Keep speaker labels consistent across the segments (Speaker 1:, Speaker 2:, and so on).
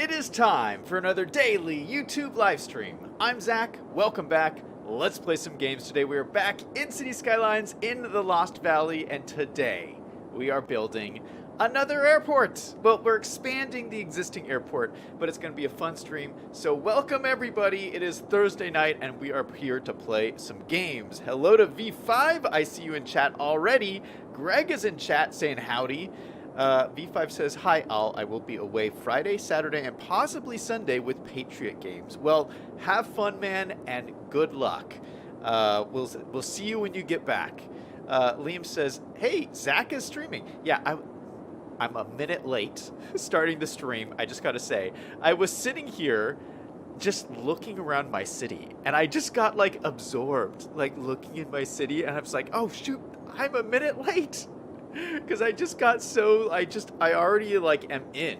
Speaker 1: It is time for another daily YouTube live stream. I'm Zach. Welcome back. Let's play some games today. We are back in City Skylines in the Lost Valley, and today we are building another airport. Well, we're expanding the existing airport, but it's going to be a fun stream. So welcome everybody. It is Thursday night, and we are here to play some games. Hello to V5. I see you in chat already. Greg is in chat saying howdy. V5 says, hi, Al. I will be away Friday, Saturday, and possibly Sunday with Patriot Games. Well, have fun, man, and good luck. We'll see you when you get back. Liam says, hey, Zach is streaming. Yeah, I'm a minute late starting the stream. I just got to say, I was sitting here just looking around my city, and I just got, like, absorbed, like, looking in my city, and I was like, oh, shoot, I'm a minute late. Because I just got so, I already, like, am in.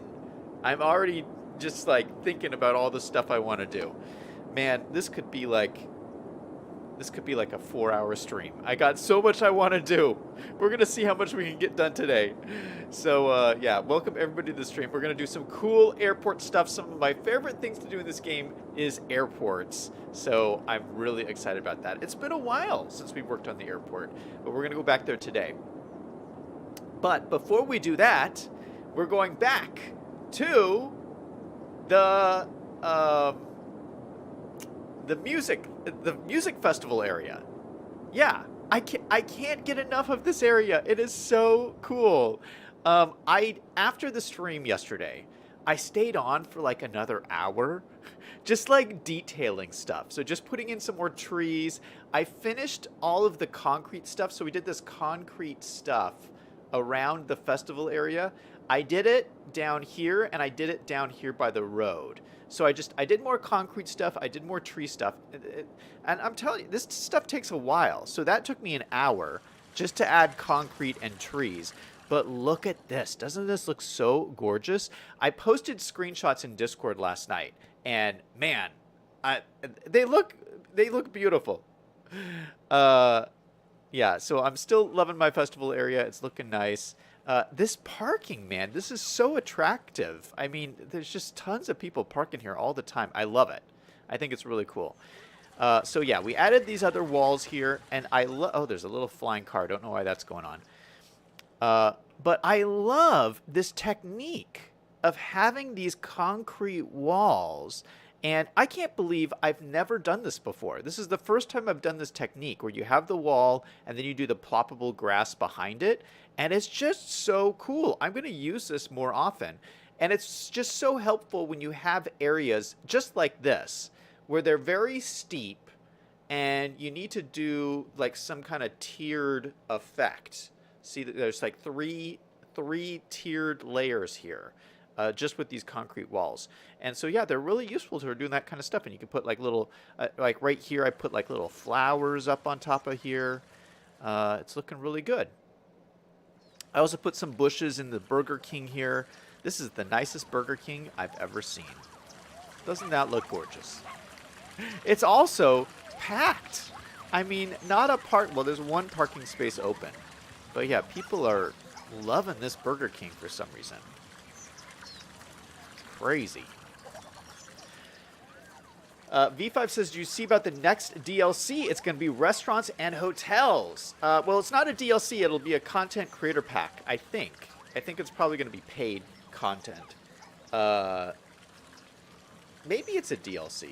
Speaker 1: I'm already just, like, thinking about all the stuff I want to do. Man, this could be like a 4-hour stream. I got so much I want to do. We're going to see how much we can get done today. So, yeah, welcome everybody to the stream. We're going to do some cool airport stuff. Some of my favorite things to do in this game is airports. So I'm really excited about that. It's been a while since we worked on the airport, but we're going to go back there today. But before we do that, we're going back to the music festival area. Yeah, I can't get enough of this area. It is so cool. After the stream yesterday, I stayed on for like another hour, just like detailing stuff. So just putting in some more trees. I finished all of the concrete stuff. So we did this concrete stuff around the festival area. I did it down here, and I did it down here by the road. So I did more concrete stuff, I did more tree stuff, and I'm telling you, this stuff takes a while. So that took me an hour just to add concrete and trees. But look at this. Doesn't this look so gorgeous? I posted screenshots in Discord last night, and man, they look beautiful. Yeah, so I'm still loving my festival area. It's looking nice. This parking, man, this is so attractive. I mean, there's just tons of people parking here all the time. I love it. I think it's really cool. So, yeah, we added these other walls here, and oh, there's a little flying car. Don't know why that's going on. But I love this technique of having these concrete walls. And I can't believe I've never done this before. This is the first time I've done this technique where you have the wall and then you do the ploppable grass behind it. And it's just so cool. I'm going to use this more often. And it's just so helpful when you have areas just like this where they're very steep and you need to do like some kind of tiered effect. See, there's like three tiered layers here. Just with these concrete walls. And so, yeah, they're really useful for doing that kind of stuff. And you can put like little, like right here, I put like little flowers up on top of here. It's looking really good. I also put some bushes in the Burger King here. This is the nicest Burger King I've ever seen. Doesn't that look gorgeous? It's also packed. I mean, not a well, there's one parking space open. But yeah, people are loving this Burger King for some reason. Crazy. V5 says, do you see about the next DLC? It's going to be restaurants and hotels. Well, it's not a DLC. It'll be a content creator pack, I think. I think it's probably going to be paid content. Maybe it's a DLC.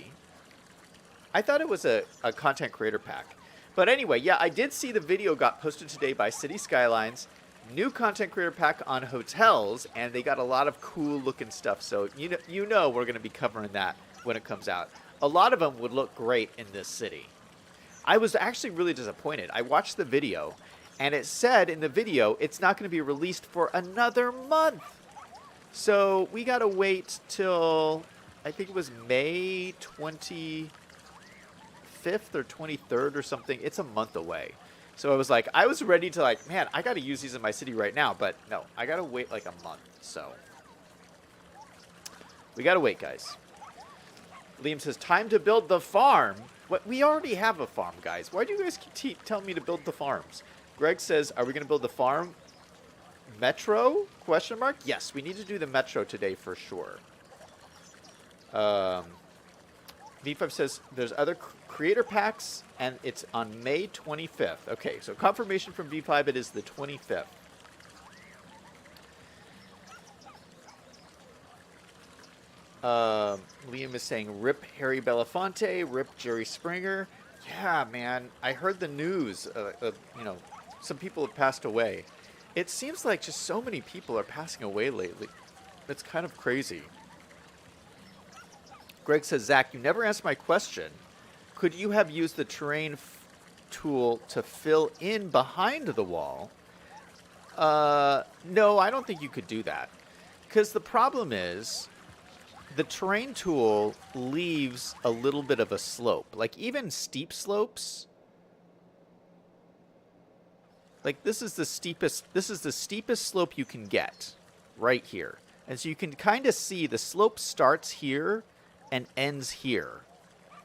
Speaker 1: I thought it was a content creator pack. But anyway, yeah, I did see the video got posted today by City Skylines. New content creator pack on hotels, and they got a lot of cool looking stuff. So you know we're going to be covering that when it comes out. A lot of them would look great in this city. I was actually really disappointed. I watched the video, and it said in the video it's not going to be released for another month. So we got to wait till, I think it was May 25th or 23rd or something. It's a month away. So I was like, I was ready to like, man, I got to use these in my city right now. But no, I got to wait like a month. So we got to wait, guys. Liam says, time to build the farm. What? We already have a farm, guys. Why do you guys keep telling me to build the farms? Greg says, are we going to build the farm? Metro? Question mark? Yes, we need to do the metro today for sure. Um, V5 says there's other creator packs, and it's on May 25th. Okay, so confirmation from V5, it is the 25th. Liam is saying, rip Harry Belafonte, rip Jerry Springer. Yeah, man, I heard the news. You know, some people have passed away. It seems like just so many people are passing away lately. It's kind of crazy. Greg says, Zach, you never answered my question. Could you have used the terrain tool to fill in behind the wall? No, I don't think you could do that. Because the problem is, the terrain tool leaves a little bit of a slope. Like, even steep slopes. Like, this is the steepest slope you can get. Right here. And so you can kind of see the slope starts here and ends here.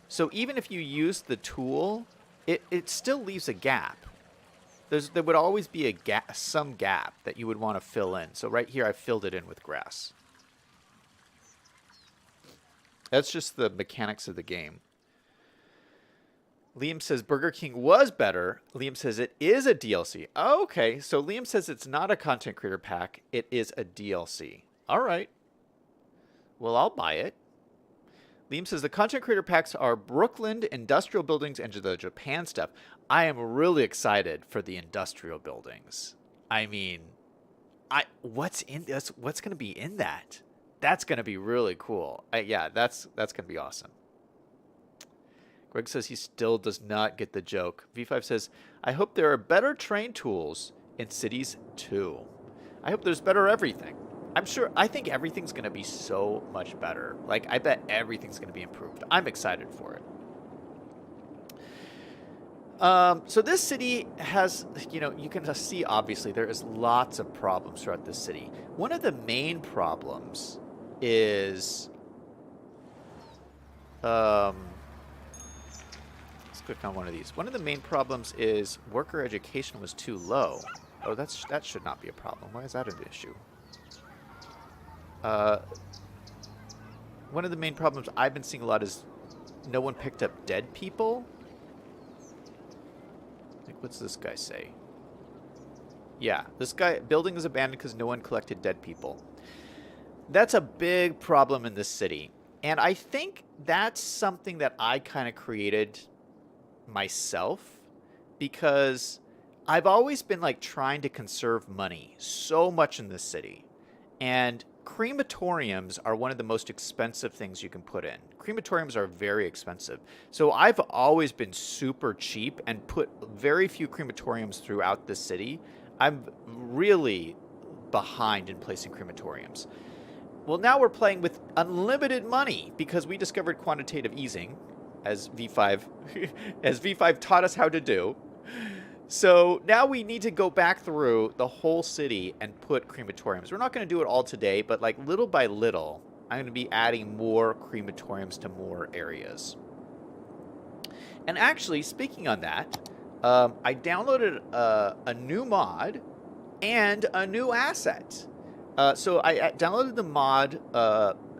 Speaker 1: So even if you use the tool, it still leaves a gap. There would always be a gap, some gap that you would want to fill in. So right here, I filled it in with grass. That's just the mechanics of the game. Liam says Burger King was better. Liam says it is a DLC. Oh, okay, so Liam says it's not a content creator pack. It is a DLC. All right. Well, I'll buy it. Liam says the content creator packs are Brooklyn, industrial buildings, and the Japan stuff. I am really excited for the industrial buildings. I mean, what's going to be in that? That's going to be really cool. Yeah, that's going to be awesome. Greg says he still does not get the joke. V5 says, I hope there are better train tools in cities too. I hope there's better everything. I think everything's going to be so much better. Like, I bet everything's going to be improved. I'm excited for it. So this city has, you know, you can see, obviously, there is lots of problems throughout this city. One of the main problems is, let's click on one of these. One of the main problems is worker education was too low. Oh, that should not be a problem. Why is that an issue? One of the main problems I've been seeing a lot is no one picked up dead people. Like, what's this guy say? Yeah, this guy, building is abandoned because no one collected dead people. That's a big problem in this city. And I think that's something that I kind of created myself, because I've always been like trying to conserve money so much in this city. And crematoriums are one of the most expensive things you can put in. Crematoriums are very expensive. So I've always been super cheap and put very few crematoriums throughout the city. I'm really behind in placing crematoriums. Well, now we're playing with unlimited money because we discovered quantitative easing, as V5 taught us how to do. So now we need to go back through the whole city and put crematoriums. We're not going to do it all today, but like little by little, I'm going to be adding more crematoriums to more areas. And actually, speaking on that, I downloaded a new mod and a new asset. So I downloaded the mod,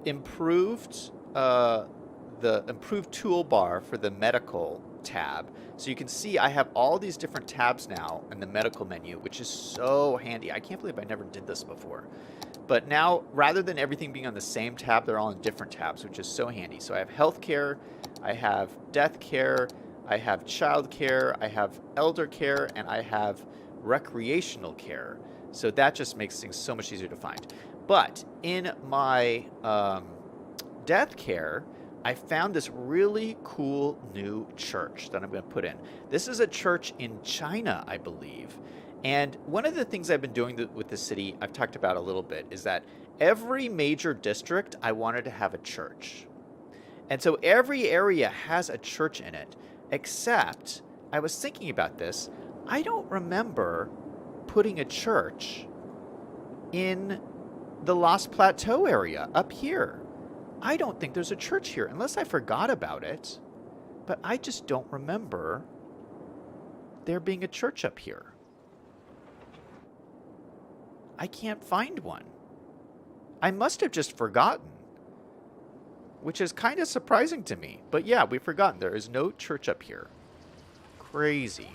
Speaker 1: improved the improved toolbar for the medical tab. So you can see I have all these different tabs now in the medical menu, which is so handy. I can't believe I never did this before. But now, rather than everything being on the same tab, they're all in different tabs, which is so handy. So I have healthcare, I have death care, I have child care, I have elder care, and I have recreational care. So that just makes things so much easier to find. But in my death care, I found this really cool new church that I'm going to put in. This is a church in China, I believe. And one of the things I've been doing with the city, I've talked about a little bit, is that every major district, I wanted to have a church. And so every area has a church in it, except I was thinking about this. I don't remember putting a church in the Lost Plateau area up here. I don't think there's a church here, unless I forgot about it. But I just don't remember there being a church up here. I can't find one. I must have just forgotten. which is kind of surprising to me. But yeah, we've forgotten. There is no church up here. Crazy.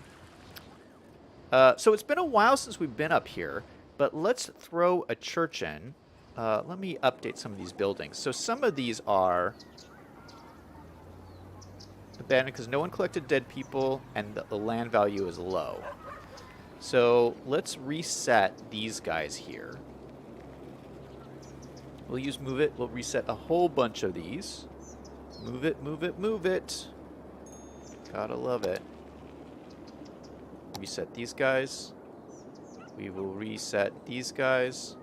Speaker 1: So it's been a while since we've been up here, but let's throw a church in. Let me update some of these buildings. So some of these are abandoned because no one collected dead people and the land value is low. So let's reset these guys here. We'll use move it. We'll reset a whole bunch of these. Move it, move it, move it. Gotta love it. Reset these guys. We will reset these guys.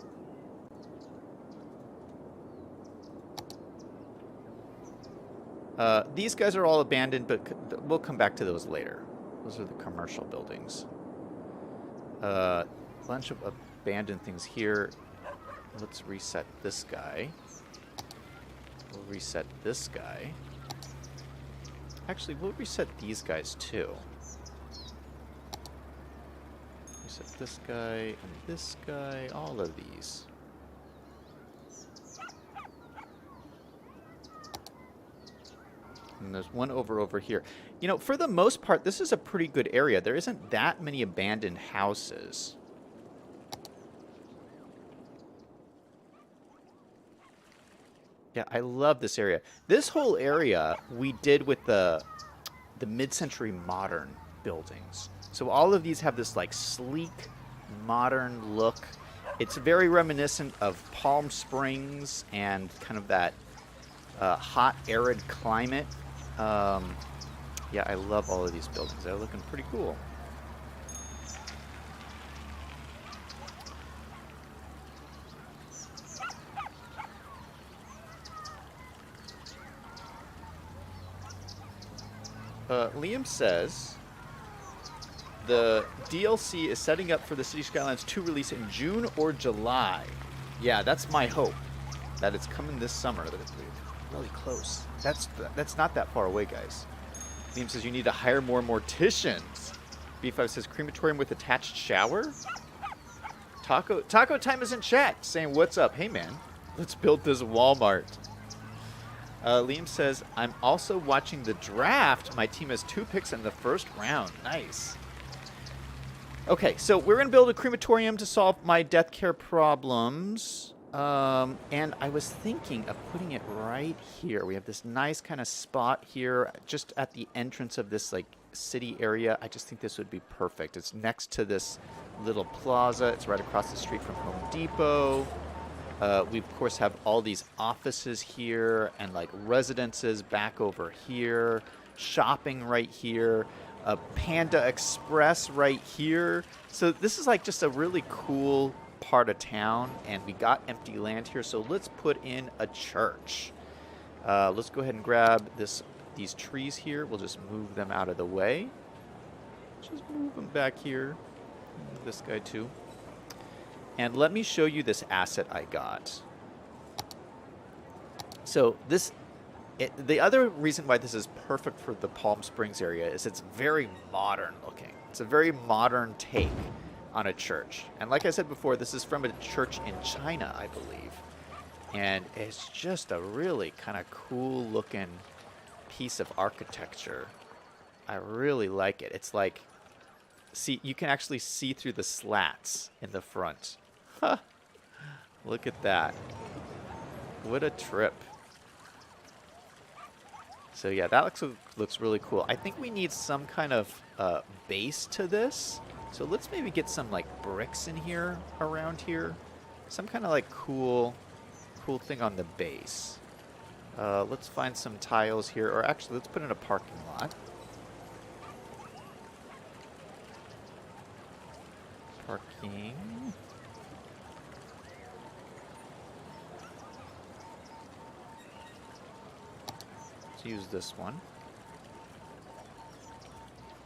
Speaker 1: These guys are all abandoned, but we'll come back to those later. Those are the commercial buildings. Bunch of abandoned things here. Let's reset this guy. We'll reset this guy. Actually, we'll reset these guys too. Reset this guy and this guy, all of these. And there's one over here. You know, for the most part, this is a pretty good area. There isn't that many abandoned houses. Yeah, I love this area. This whole area we did with the mid-century modern buildings. So all of these have this like sleek, modern look. It's very reminiscent of Palm Springs and kind of that hot, arid climate. Yeah, I love all of these buildings. They're looking pretty cool. Liam says the DLC is setting up for the City Skylines 2 release in June or July. Yeah, that's my hope. That it's coming this summer. That it's really close. That's not that far away, guys. Liam says you need to hire more morticians. B5 says crematorium with attached shower. Taco Time is in chat saying what's up. Hey man, let's build this Walmart. Liam says, I'm also watching the draft. My team has 2 picks in the first round. Nice. Okay, so we're going to build a crematorium to solve my death care problems. And I was thinking of putting it right here. We have this nice kind of spot here just at the entrance of this like city area. I just think this would be perfect. It's next to this little plaza. It's right across the street from Home Depot. We, of course, have all these offices here and, like, residences back over here, shopping right here, a Panda Express right here. So this is, like, just a really cool part of town, and we got empty land here, so let's put in a church. Let's go ahead and grab these trees here. We'll just move them out of the way. Just move them back here. Move this guy, too. And let me show you this asset I got. So the other reason why this is perfect for the Palm Springs area is it's very modern looking. It's a very modern take on a church. And like I said before, this is from a church in China, I believe. And it's just a really kind of cool looking piece of architecture. I really like it. It's like, see, you can actually see through the slats in the front. Huh. Look at that. What a trip. So yeah, that looks really cool. I think we need some kind of base to this. So let's maybe get some like bricks in here, around here. Some kind of like cool thing on the base. Let's find some tiles here, or actually let's put in a parking lot. Parking. Let's use this one.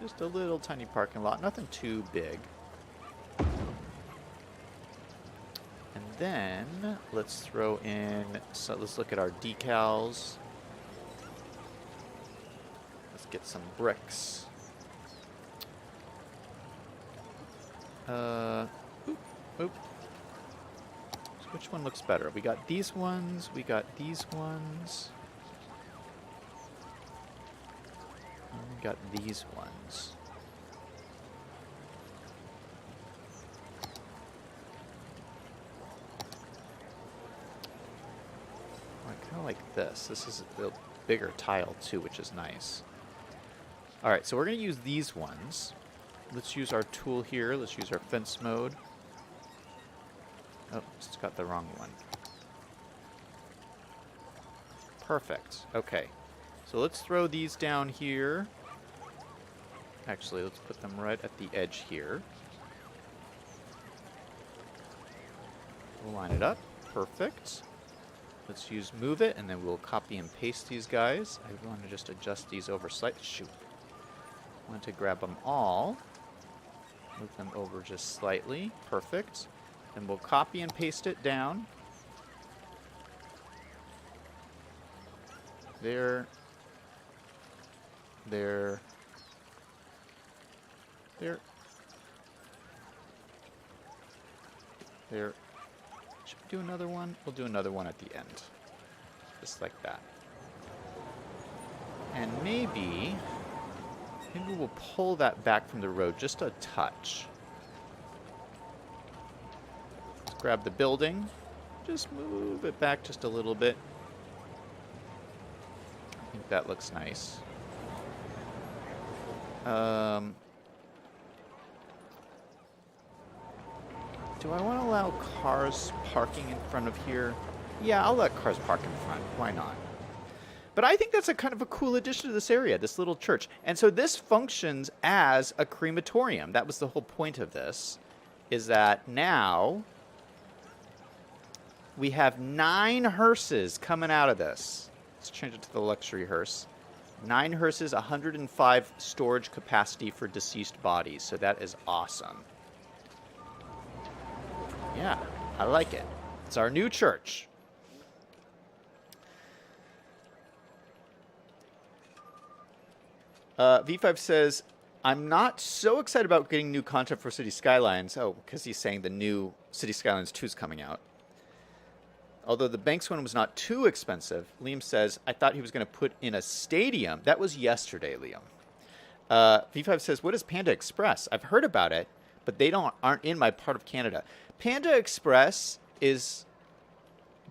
Speaker 1: Just a little tiny parking lot, nothing too big. And then let's throw in, so let's look at our decals. Let's get some bricks. Oop. So which one looks better? We got these ones, we got these ones. got these ones. I kind of like this. This is a bigger tile too, which is nice. All right, so we're going to use these ones. Let's use our tool here. Let's use our fence mode. Oh, it's got the wrong one. Perfect. Okay. So let's throw these down here. Actually, let's put them right at the edge here. We'll line it up. Perfect. Let's use move it, and then we'll copy and paste these guys. I want to just adjust these over slightly. Shoot. I want to grab them all. Move them over just slightly. Perfect. Then we'll copy and paste it down. There. There. There. There. Should we do another one? We'll do another one at the end. Just like that. And maybe we'll pull that back from the road just a touch. Let's grab the building. Just move it back just a little bit. I think that looks nice. Do I want to allow cars parking in front of here? Yeah, I'll let cars park in front. Why not? But I think that's a kind of a cool addition to this area, this little church. And so this functions as a crematorium. That was the whole point of this, is that now we have 9 hearses coming out of this. Let's change it to the luxury hearse. 9 hearses, 105 storage capacity for deceased bodies. So that is awesome. Yeah, I like it. It's our new church. V5 says, I'm not so excited about getting new content for City Skylines. Oh, because he's saying the new City Skylines 2 is coming out. Although the Banks one was not too expensive, Liam says, I thought he was going to put in a stadium. That was yesterday, Liam. V5 says, what is Panda Express? I've heard about it, but they aren't in my part of Canada. Panda Express is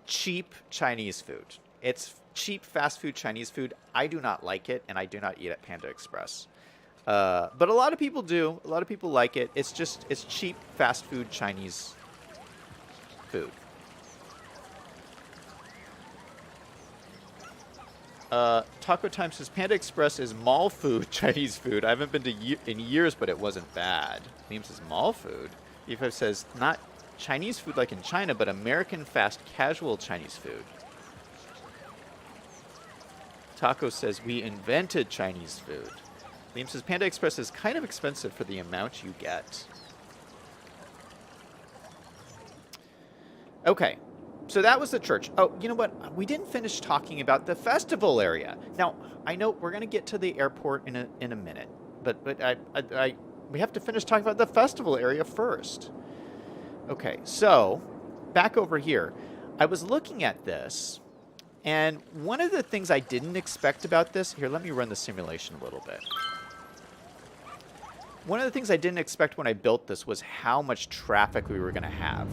Speaker 1: cheap Chinese food. It's cheap fast food Chinese food. I do not like it, and I do not eat at Panda Express. But a lot of people do. A lot of people like it. It's cheap fast food Chinese food. Taco Time says, Panda Express is mall food, Chinese food. I haven't been to in years, but it wasn't bad. Liam says, mall food? Eva says, not Chinese food like in China, but American fast casual Chinese food. Taco says, we invented Chinese food. Liam says, Panda Express is kind of expensive for the amount you get. Okay. So that was the church. Oh, you know what? We didn't finish talking about the festival area. Now, I know we're going to get to the airport in a minute, but we have to finish talking about the festival area first. Okay, so back over here. I was looking at this, and one of the things I didn't expect about this... Here, let me run the simulation a little bit. One of the things I didn't expect when I built this was how much traffic we were going to have.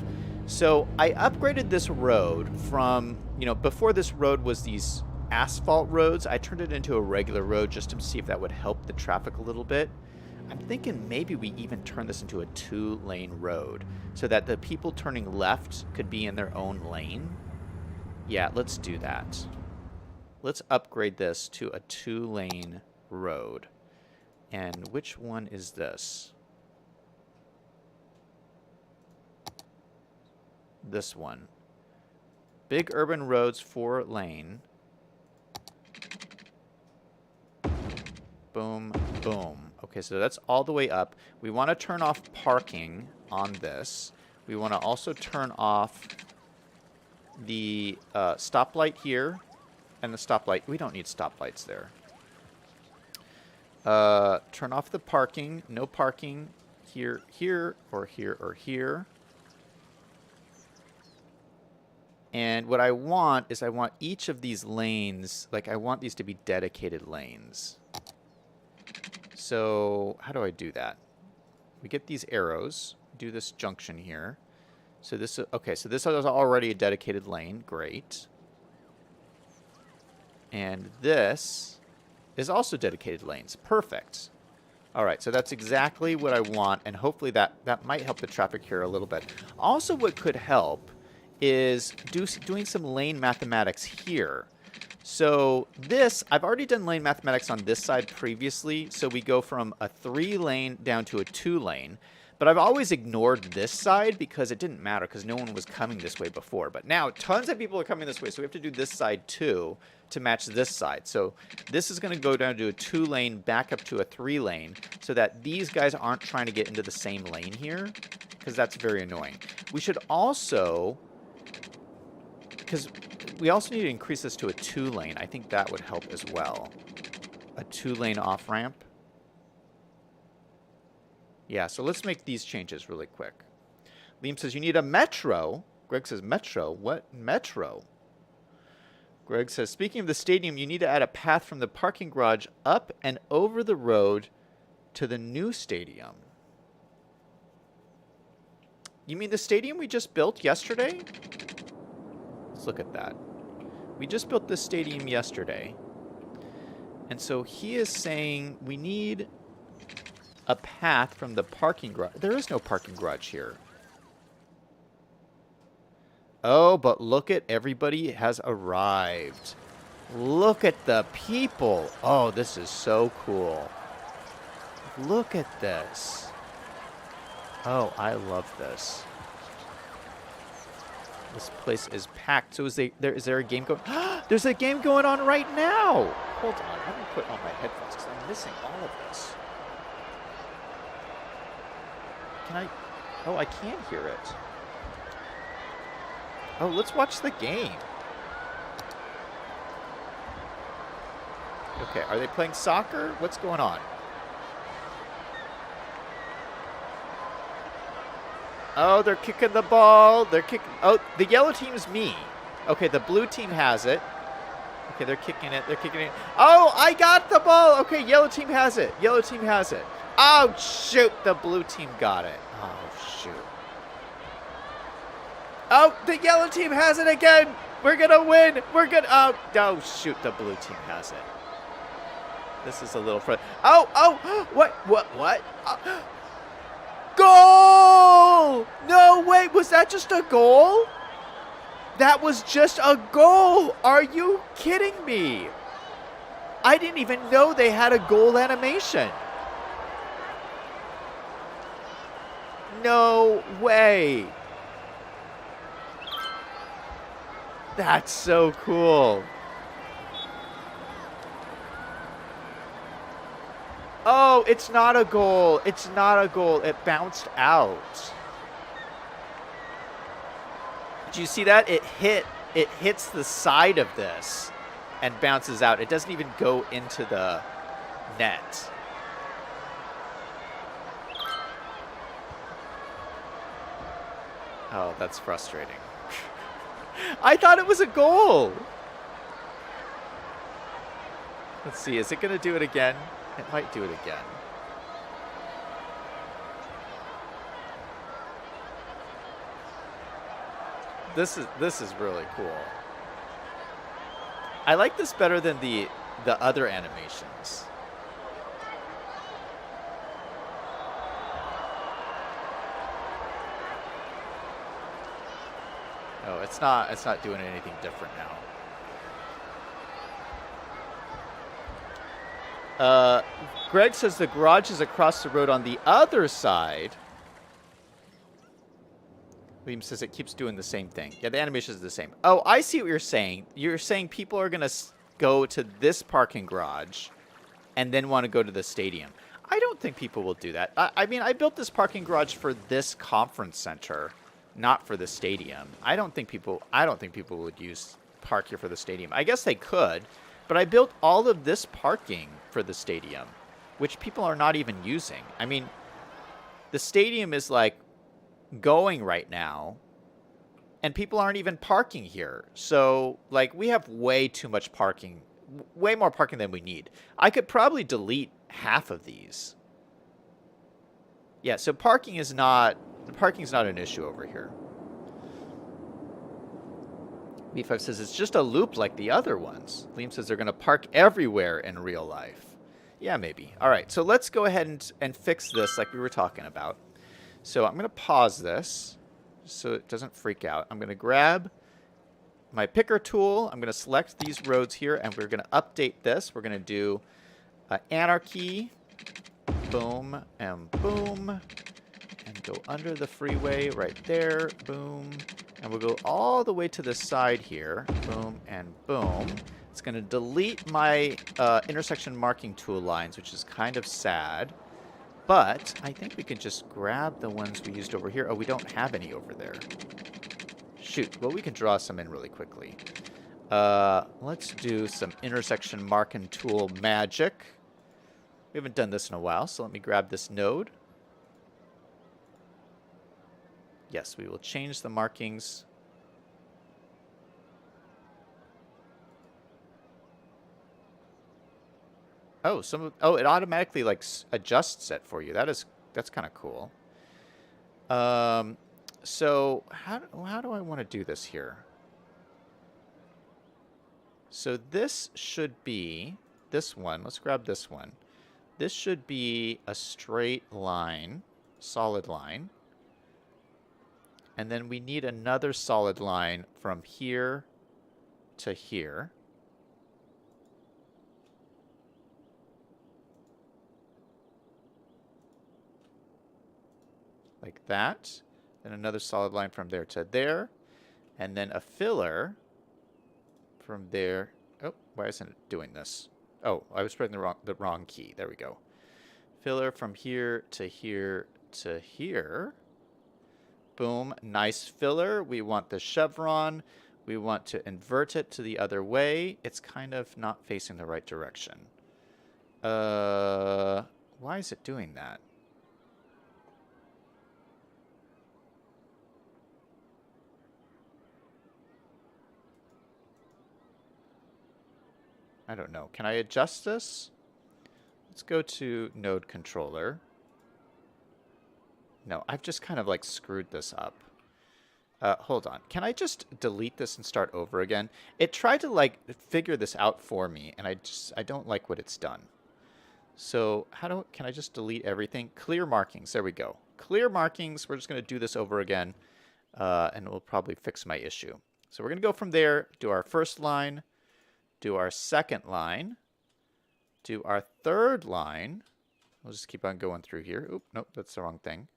Speaker 1: So I upgraded this road from, before this road was these asphalt roads, I turned it into a regular road just to see if that would help the traffic a little bit. I'm thinking maybe we even turn this into a 2-lane road so that the people turning left could be in their own lane. Yeah, let's do that. Let's upgrade this to a 2-lane road. And which one is this? This one. Big urban roads, 4-lane. Boom, boom. Okay, so that's all the way up. We want to turn off parking on this. We want to also turn off the stoplight here and the stoplight. We don't need stoplights there. Turn off the parking. No parking here, here, or here, or here. And what I want is I want each of these lanes, like I want these to be dedicated lanes. So how do I do that? We get these arrows, do this junction here. So this, okay, so this is already a dedicated lane. Great. And this is also dedicated lanes. Perfect. All right, so that's exactly what I want, and hopefully that might help the traffic here a little bit. Also, what could help is doing some lane mathematics here. So this, I've already done lane mathematics on this side previously, so we go from a 3-lane down to a 2-lane. But I've always ignored this side because it didn't matter because no one was coming this way before. But now tons of people are coming this way, so we have to do this side too to match this side. So this is going to go down to a 2-lane, back up to a 3-lane, so that these guys aren't trying to get into the same lane here, because that's very annoying. We should also, because we also need to increase this to a 2-lane. I think that would help as well. A 2-lane off-ramp. Yeah, so let's make these changes really quick. Liam says, you need a metro. Greg says, metro? What metro? Greg says, speaking of the stadium, you need to add a path from the parking garage up and over the road to the new stadium. You mean the stadium we just built yesterday? Let's look at that. We just built this stadium yesterday. And so he is saying we need a path from the parking garage. There is no parking garage here. Oh, but look at everybody has arrived. Look at the people. Oh, this is so cool. Look at this. Oh, I love this. This place is packed. So is there a game going? There's a game going on right now. Hold on. Let me put on my headphones because I'm missing all of this. Can I? Oh, I can hear it. Oh, let's watch the game. Okay, are they playing soccer? What's going on? Oh, they're kicking the ball. They're kicking. Oh, the yellow team's me. Okay, the blue team has it. Okay, they're kicking it. They're kicking it. Oh, I got the ball. Okay, yellow team has it. Yellow team has it. Oh, shoot. The blue team got it. Oh, shoot. Oh, the yellow team has it again. We're going to win. We're going to... Oh, shoot. The blue team has it. This is a little fun. Oh. What? Goal! No, wait. Was that just a goal? That was just a goal. Are you kidding me? I didn't even know they had a goal animation. No way. That's so cool. Oh, it's not a goal. It's not a goal. It bounced out. Did you see that? It hits the side of this and bounces out. It doesn't even go into the net. Oh, that's frustrating. I thought it was a goal. Let's see. Is it going to do it again? It might do it again. This is really cool. I like this better than the other animations. Oh, it's not doing anything different now. Greg says the garage is across the road on the other side. Liam says it keeps doing the same thing. Yeah, the animation is the same. Oh, I see what you're saying. You're saying people are going to go to this parking garage and then want to go to the stadium. I don't think people will do that. I mean, I built this parking garage for this conference center, not for the stadium. I don't think people would park here for the stadium. I guess they could, but I built all of this parking for the stadium, which people are not even using. I mean, the stadium is like going right now, and people aren't even parking here. So, like, we have way too much parking, way more parking than we need. I could probably delete half of these. Yeah, so parking's not an issue over here. B5 says it's just a loop like the other ones. Liam says they're going to park everywhere in real life. Yeah, maybe. All right, so let's go ahead and fix this like we were talking about. So I'm going to pause this so it doesn't freak out. I'm going to grab my picker tool. I'm going to select these roads here, and we're going to update this. We're going to do anarchy, boom, and boom, and go under the freeway right there, boom, and we'll go all the way to the side here, boom, and boom. It's going to delete my intersection marking tool lines, which is kind of sad. But I think we can just grab the ones we used over here. Oh, we don't have any over there. Shoot. Well, we can draw some in really quickly. Let's do some intersection marking tool magic. We haven't done this in a while, so let me grab this node. Yes, we will change the markings. Oh, it automatically like adjusts it for you. That's kind of cool. So how do I want to do this here? So this should be this one. Let's grab this one. This should be a straight line, solid line. And then we need another solid line from here to here. Like that. Then another solid line from there to there. And then a filler from there. Oh, why isn't it doing this? Oh, I was pressing the wrong key. There we go. Filler from here to here to here. Boom. Nice filler. We want the chevron. We want to invert it to the other way. It's kind of not facing the right direction. Why is it doing that? I don't know. Can I adjust this? Let's go to node controller. No, I've just kind of like screwed this up. Hold on. Can I just delete this and start over again? It tried to like figure this out for me, and I don't like what it's done. So can I just delete everything? Clear markings. There we go. Clear markings. We're just going to do this over again, and it will probably fix my issue. So we're going to go from there, do our first line, do our second line, do our third line. We'll just keep on going through here. Oop, nope, that's the wrong thing.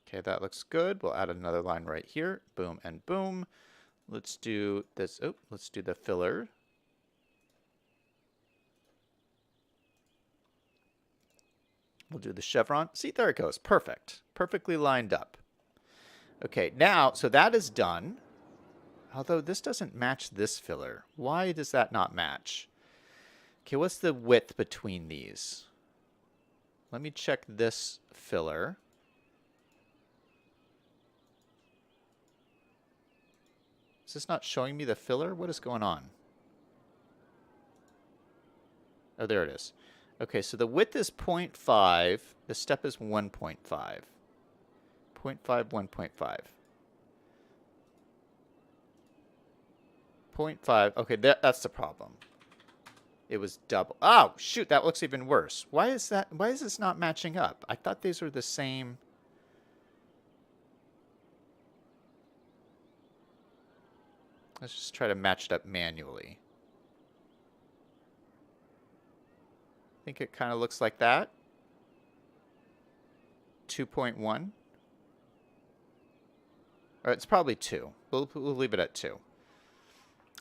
Speaker 1: Okay, that looks good. We'll add another line right here. Boom and boom. Let's do this. Oh, let's do the filler. We'll do the chevron. See, there it goes. Perfect. Perfectly lined up. Okay, now, so that is done. Although this doesn't match this filler. Why does that not match? Okay, what's the width between these? Let me check this filler. Is this not showing me the filler? What is going on? Oh, there it is. Okay, so the width is 0.5. The step is 1.5. 0.5, 1.5. 0.5. Okay, that's the problem. It was double. Oh, shoot, that looks even worse. Why is that? Why is this not matching up? I thought these were the same. Let's just try to match it up manually. I think it kind of looks like that. 2.1. Or it's probably 2. We'll leave it at 2.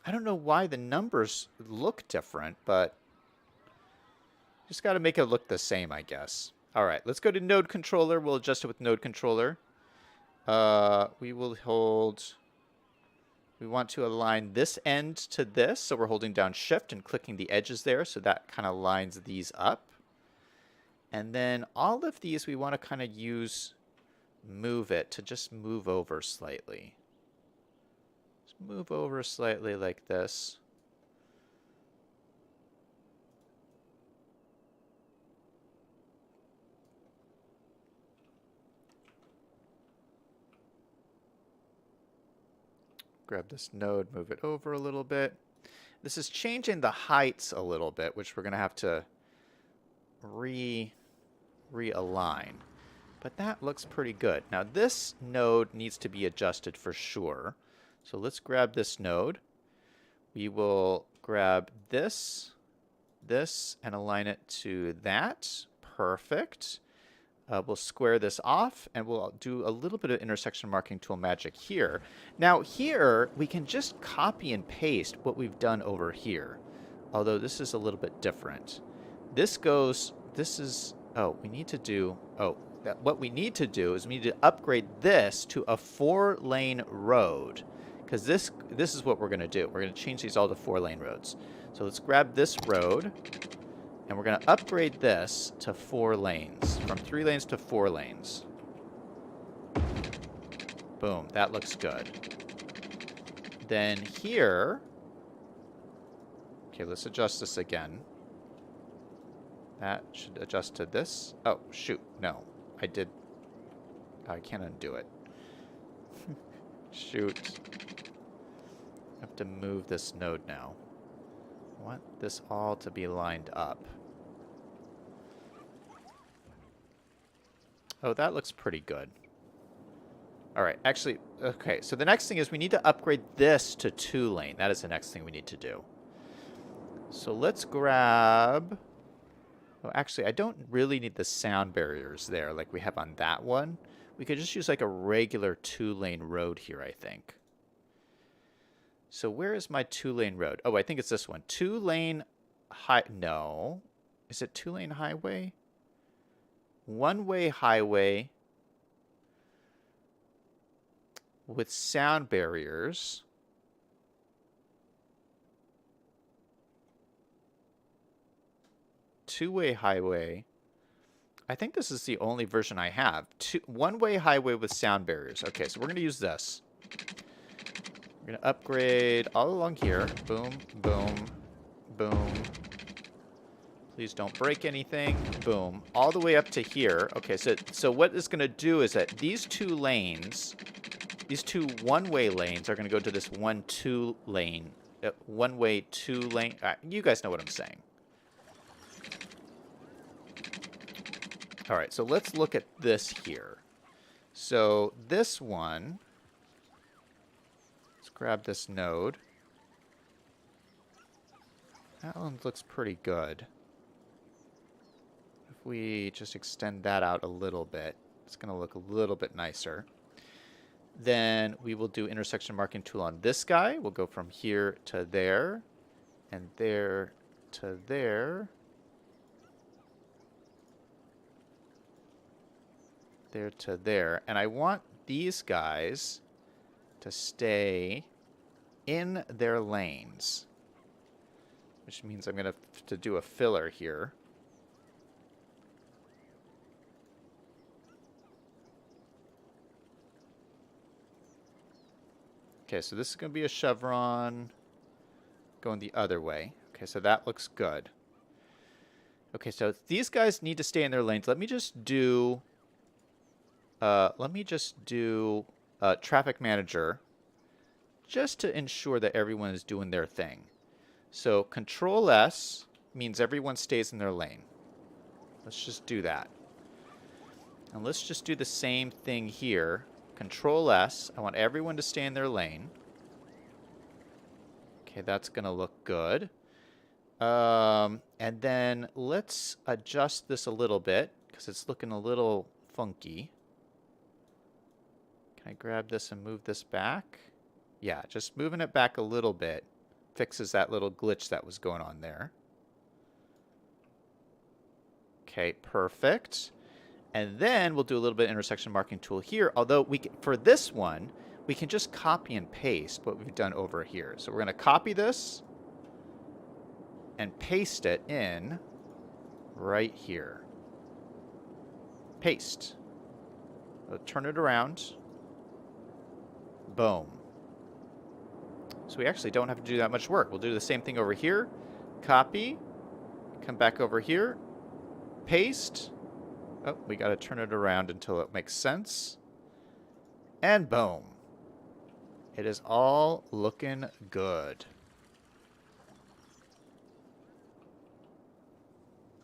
Speaker 1: I don't know why the numbers look different, but just got to make it look the same, I guess. All right, let's go to node controller. We'll adjust it with node controller. We will hold... We want to align this end to this, so we're holding down Shift and clicking the edges there, so that kind of lines these up. And then all of these we want to kind of move it to just move over slightly. Just move over slightly like this. Grab this node, move it over a little bit. This is changing the heights a little bit, which we're going to have to realign. But that looks pretty good. Now this node needs to be adjusted for sure. So let's grab this node. We will grab this, and align it to that. Perfect. We'll square this off, and we'll do a little bit of intersection marking tool magic here. Now here, we can just copy and paste what we've done over here. Although this is a little bit different. What we need to do is we need to upgrade this to a 4-lane road. Because this is what we're going to do. We're going to change these all to 4-lane roads. So let's grab this road. And we're going to upgrade this to 4 lanes. From 3 lanes to 4 lanes. Boom. That looks good. Then here... Okay, let's adjust this again. That should adjust to this. Oh, shoot. No. I can't undo it. Shoot. I have to move this node now. I want this all to be lined up. Oh, that looks pretty good. All right, actually, okay, so the next thing is we need to upgrade this to 2-lane. That is the next thing we need to do. So let's grab... Oh, actually, I don't really need the sound barriers there like we have on that one. We could just use like a regular 2-lane road here, I think. So where is my 2-lane road? Oh, I think it's this one. 2-lane high... No. Is it 2-lane highway? 1-way highway with sound barriers. Two-way highway. I think this is the only version I have. 1-way highway with sound barriers. Okay, so we're going to use this. We're going to upgrade all along here. Boom, boom, boom. Please don't break anything. Boom. All the way up to here. Okay, so what it's going to do is that these 2 lanes, these 2 1-way lanes are going to go to this 1-2 lane. 1-way 2-lane. You guys know what I'm saying. All right, so let's look at this here. So this one, let's grab this node. That one looks pretty good. If we just extend that out a little bit, it's going to look a little bit nicer. Then we will do intersection marking tool on this guy. We'll go from here to there, and there to there. There to there. And I want these guys to stay in their lanes, which means I'm going to have to do a filler here. Okay, so this is going to be a chevron going the other way. Okay, so that looks good. Okay, so these guys need to stay in their lanes. Let me just do traffic manager just to ensure that everyone is doing their thing. So Control S means everyone stays in their lane. Let's just do that. And let's just do the same thing here. Control S. I want everyone to stay in their lane. Okay, that's going to look good. And then let's adjust this a little bit because it's looking a little funky. Can I grab this and move this back? Yeah, just moving it back a little bit fixes that little glitch that was going on there. Okay, perfect. And then we'll do a little bit of intersection marking tool here. Although for this one, we can just copy and paste what we've done over here. So we're going to copy this and paste it in right here. Paste. So turn it around. Boom. we actually don't have to do that much work. We'll do the same thing over here. Copy. Come back over here. Paste. Oh, we got to turn it around until it makes sense. And boom. It is all looking good.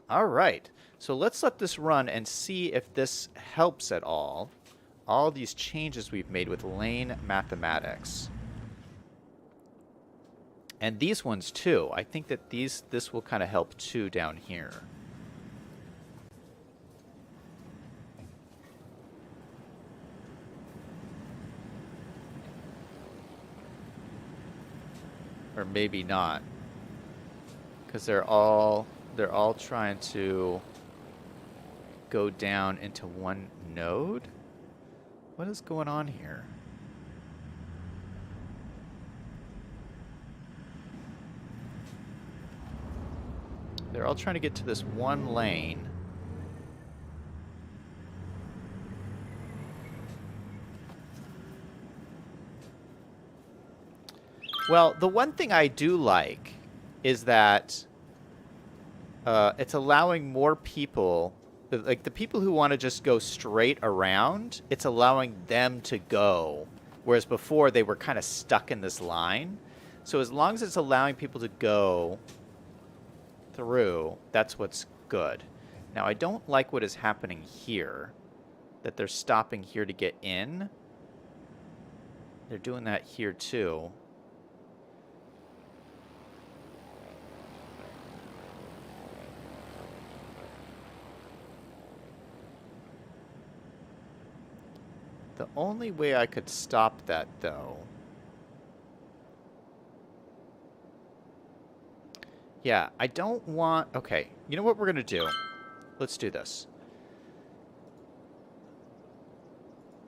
Speaker 1: All right. So let's let this run and see if this helps at all. All these changes we've made with lane mathematics. And these ones too. I think that this will kind of help too down here. Or maybe not. Because they're all trying to go down into one node. What is going on here? They're all trying to get to this one lane. Well, the one thing I do like is that it's allowing more people, like the people who want to just go straight around, it's allowing them to go. Whereas before they were kind of stuck in this line. So as long as it's allowing people to go through, that's what's good. Now I don't like what is happening here, that they're stopping here to get in. They're doing that here too. The only way I could stop that, though... Yeah, I don't want... Okay, you know what we're going to do? Let's do this.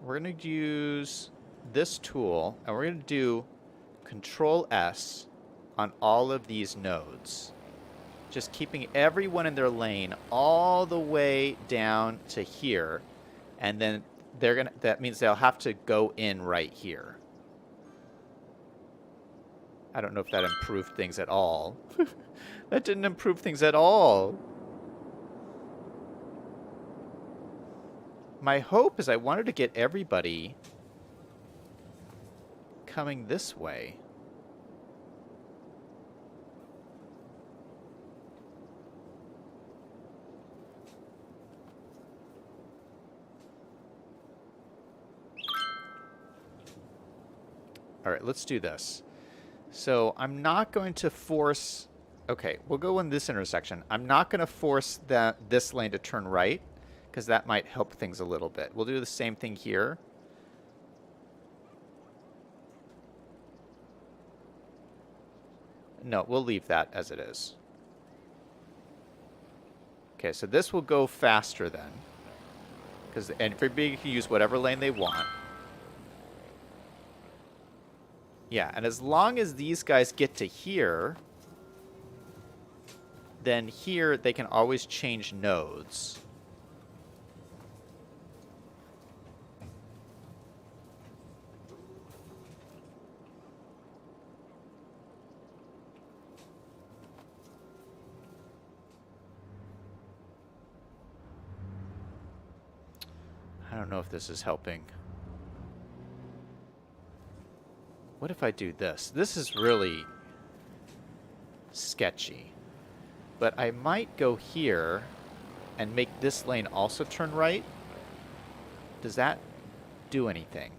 Speaker 1: We're going to use this tool, and we're going to do Control-S on all of these nodes. Just keeping everyone in their lane all the way down to here, and then... that means they'll have to go in right here. I don't know if that improved things at all. That didn't improve things at all. My hope is I wanted to get everybody coming this way. All right, let's do this. So I'm not going to force... Okay, we'll go in this intersection. I'm not going to force this lane to turn right, because that might help things a little bit. We'll do the same thing here. No, we'll leave that as it is. Okay, so this will go faster then. And everybody can use whatever lane they want. Yeah, and as long as these guys get to here, then here they can always change nodes. I don't know if this is helping. What if I do this? This is really sketchy. But I might go here and make this lane also turn right. Does that do anything?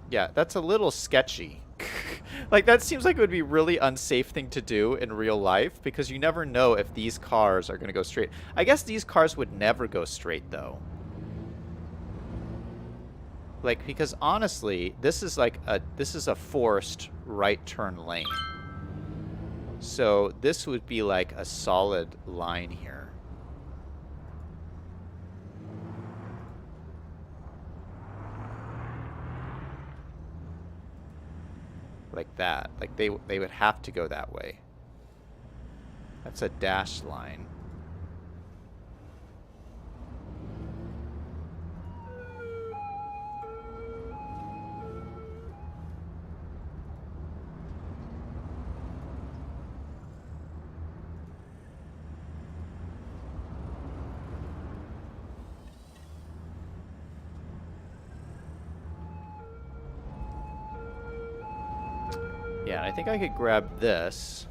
Speaker 1: Yeah, that's a little sketchy. Like, that seems like it would be a really unsafe thing to do in real life, because you never know if these cars are going to go straight. I guess these cars would never go straight, though. Like, because honestly, this is like this is a forced right turn lane. So this would be like a solid line here. Like that. Like they would have to go that way. That's a dashed line. Yeah, I think I could grab this.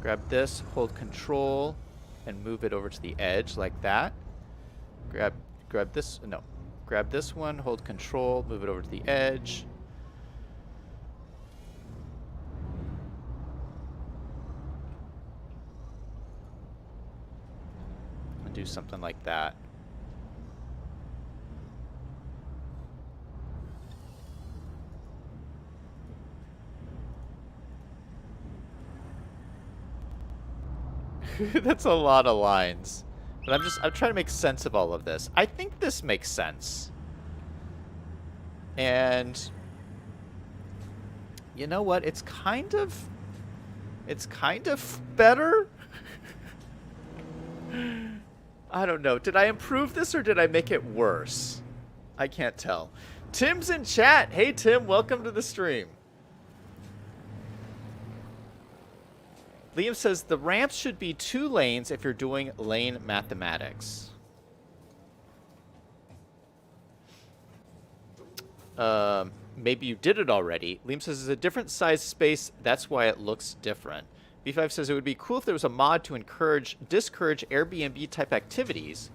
Speaker 1: Grab this, hold control, and move it over to the edge like that. Grab this, no. Grab this one, hold control, move it over to the edge. And do something like that. That's a lot of lines. But I'm trying to make sense of all of this. I think this makes sense. And you know what? It's kind of better. I don't know. Did I improve this or did I make it worse? I can't tell. Tim's in chat. Hey Tim, welcome to the stream. Liam says the ramps should be 2 lanes if you're doing lane mathematics. Maybe you did it already. Liam says it's a different size space. That's why it looks different. B5 says it would be cool if there was a mod to discourage Airbnb type activities.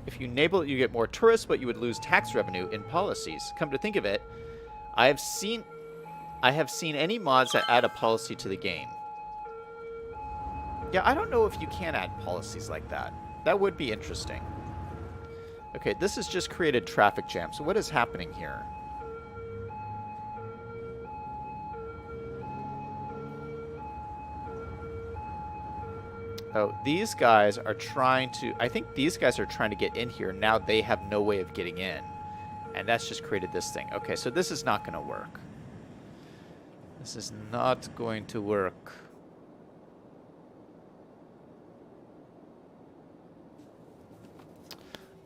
Speaker 1: If you enable it, you get more tourists, but you would lose tax revenue in policies. Come to think of it, I have seen any mods that add a policy to the game. Yeah, I don't know if you can add policies like that. That would be interesting. Okay, this has just created traffic jam. So what is happening here? Oh, these guys are trying to... I think these guys are trying to get in here. Now they have no way of getting in. And that's just created this thing. Okay, so this is not going to work. This is not going to work.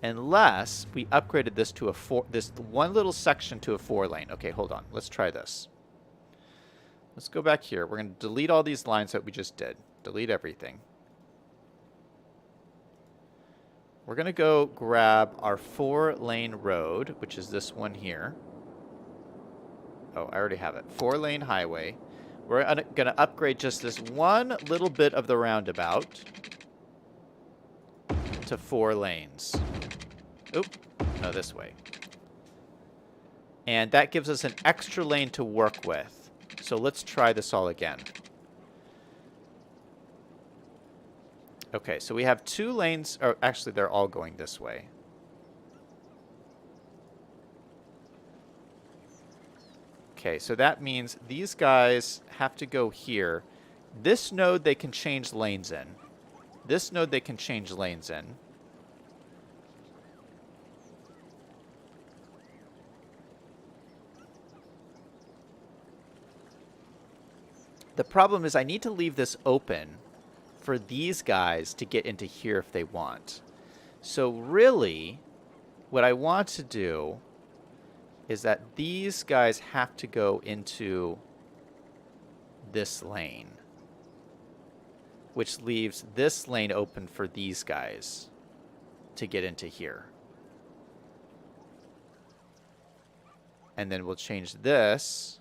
Speaker 1: Unless we upgraded this to this one little section to a 4-lane. Okay, hold on. Let's try this. Let's go back here. We're going to delete all these lines that we just did. Delete everything. We're going to go grab our 4-lane road, which is this one here. Oh, I already have it. 4-lane highway. We're going to upgrade just this one little bit of the roundabout to 4 lanes. Oop, no, this way. And that gives us an extra lane to work with. So let's try this all again. Okay, so we have 2 lanes, or actually they're all going this way. Okay, so that means these guys have to go here. This node they can change lanes in. This node they can change lanes in. The problem is I need to leave this open for these guys to get into here if they want. So really, what I want to do is that these guys have to go into this lane, which leaves this lane open for these guys to get into here. And then we'll change this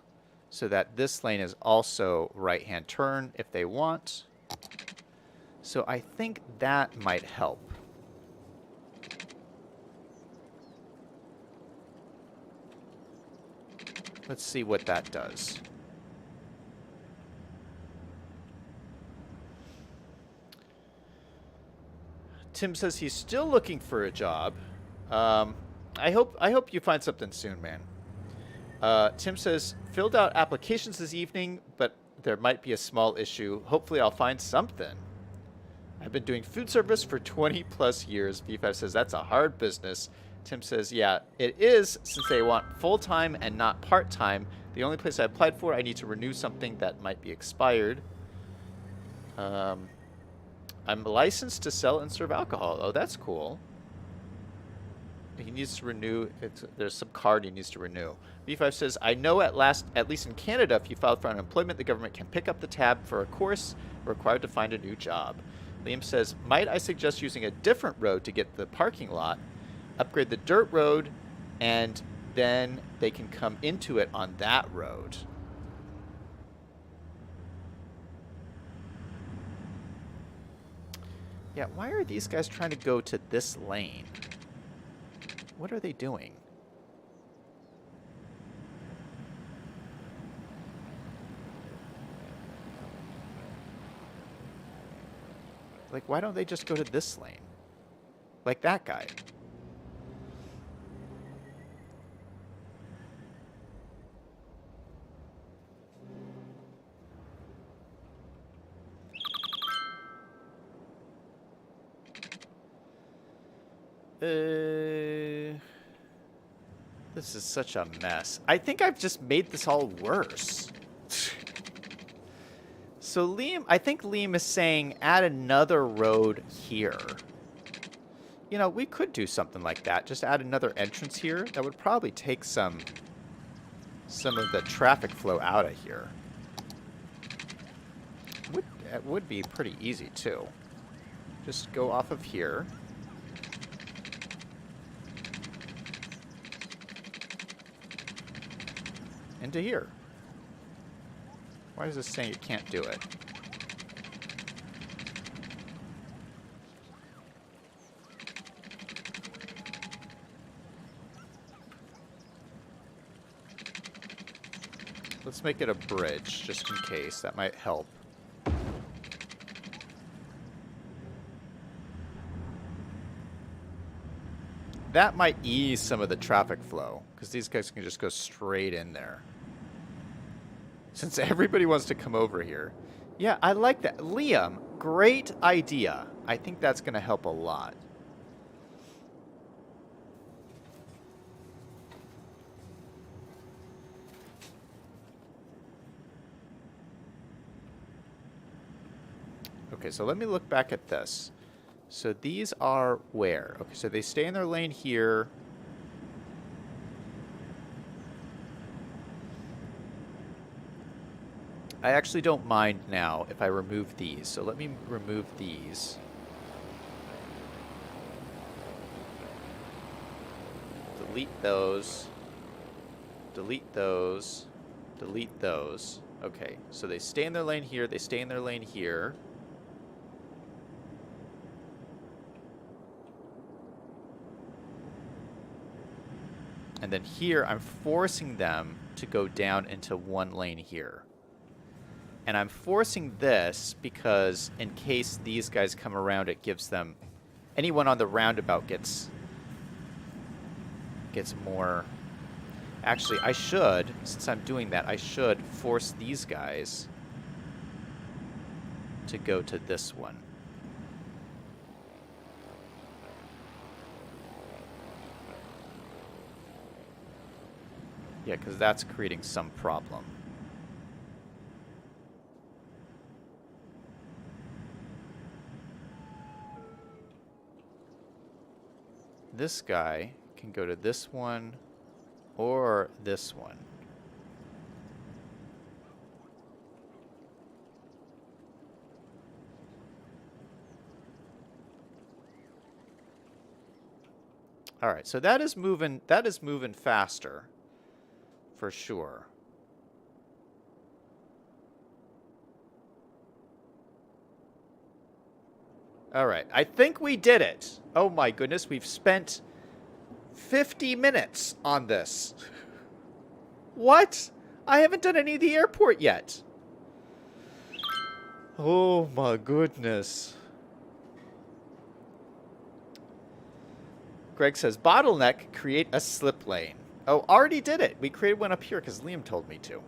Speaker 1: so that this lane is also right-hand turn if they want. So I think that might help. Let's see what that does. Tim says he's still looking for a job. I hope you find something soon, man. Tim says, filled out applications this evening, but there might be a small issue. Hopefully I'll find something. I've been doing food service for 20 plus years. V5 says, that's a hard business. Tim says, yeah, it is, since they want full-time and not part-time. The only place I applied for, I need to renew something that might be expired. I'm licensed to sell and serve alcohol. Oh, that's cool. He needs to renew. There's some card he needs to renew. B5 says, I know at least in Canada, if you filed for unemployment, the government can pick up the tab for a course required to find a new job. Liam says, might I suggest using a different road to get the parking lot, upgrade the dirt road, and then they can come into it on that road. Yeah, why are these guys trying to go to this lane? What are they doing? Like, why don't they just go to this lane? Like that guy. This is such a mess. I think I've just made this all worse. So Liam, I think Liam is saying add another road here. You know, we could do something like that. Just add another entrance here. That would probably take some of the traffic flow out of here. It would be pretty easy too. Just go off of here. Into here. Why is this saying it can't do it? Let's make it a bridge, just in case. That might help. That might ease some of the traffic flow, because these guys can just go straight in there. Since everybody wants to come over here. Yeah, I like that. Liam, great idea. I think that's going to help a lot. Okay, so let me look back at this. So these are where? Okay, so they stay in their lane here. I actually don't mind now if I remove these. So let me remove these. Delete those. Delete those. Delete those. Okay, so they stay in their lane here. They stay in their lane here. And then here, I'm forcing them to go down into one lane here. And I'm forcing this because in case these guys come around, it gives them... Anyone on the roundabout gets more... Actually, I should, since I'm doing that, I should force these guys to go to this one. Yeah, because that's creating some problem. This guy can go to this one or this one. All right, so that is moving faster for sure. All right, I think we did it. Oh my goodness, we've spent 50 minutes on this. What? I haven't done any of the airport yet. Oh my goodness. Greg says, bottleneck, create a slip lane. Oh, already did it. We created one up here because Liam told me to.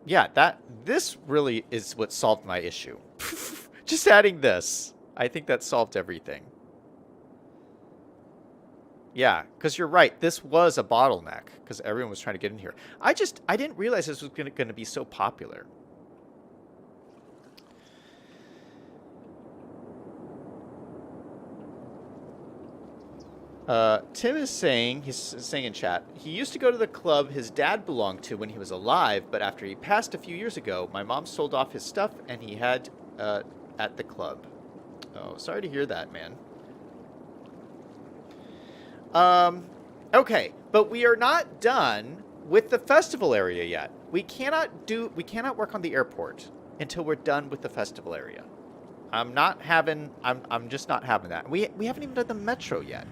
Speaker 1: Yeah, this really is what solved my issue. Just adding this. I think that solved everything. Yeah, because you're right. This was a bottleneck because everyone was trying to get in here. I didn't realize this was going to be so popular. Tim is saying, he's saying in chat, he used to go to the club his dad belonged to when he was alive, but after he passed a few years ago, my mom sold off his stuff and he had at the club. Oh, sorry to hear that, man. Okay, But we are not done with the festival area yet. We cannot work on the airport until we're done with the festival area. I'm just not having that. We haven't even done the metro yet.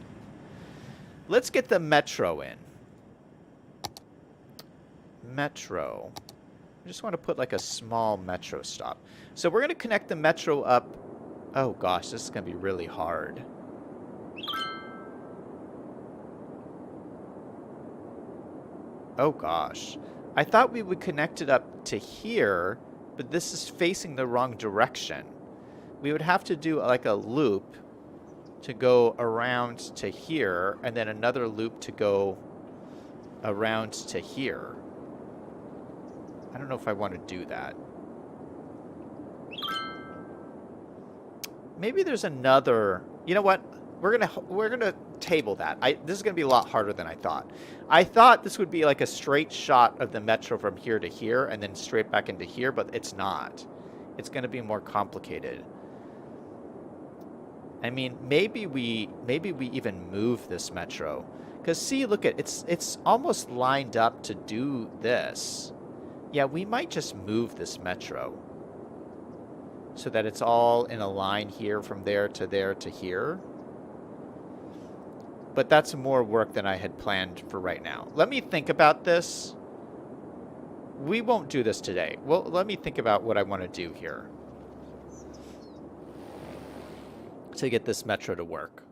Speaker 1: Let's get the metro in. Metro. I just want to put like a small metro stop. So we're going to connect the metro up. Oh gosh, this is going to be really hard. Oh gosh. I thought we would connect it up to here, but this is facing the wrong direction. We would have to do like a loop to go around to here, and then another loop to go around to here. I don't know if I want to do that. Maybe there's another... You know what? We're gonna table that. This is gonna be a lot harder than I thought. I thought this would be like a straight shot of the metro from here to here and then straight back into here, but it's not. It's gonna be more complicated. I mean, maybe we even move this metro, because see, look at it's almost lined up to do this. Yeah, we might just move this metro so that it's all in a line here from there to here. But that's more work than I had planned for right now. Let me think about this. We won't do this today. Well, let me think about what I want to do here to get this metro to work.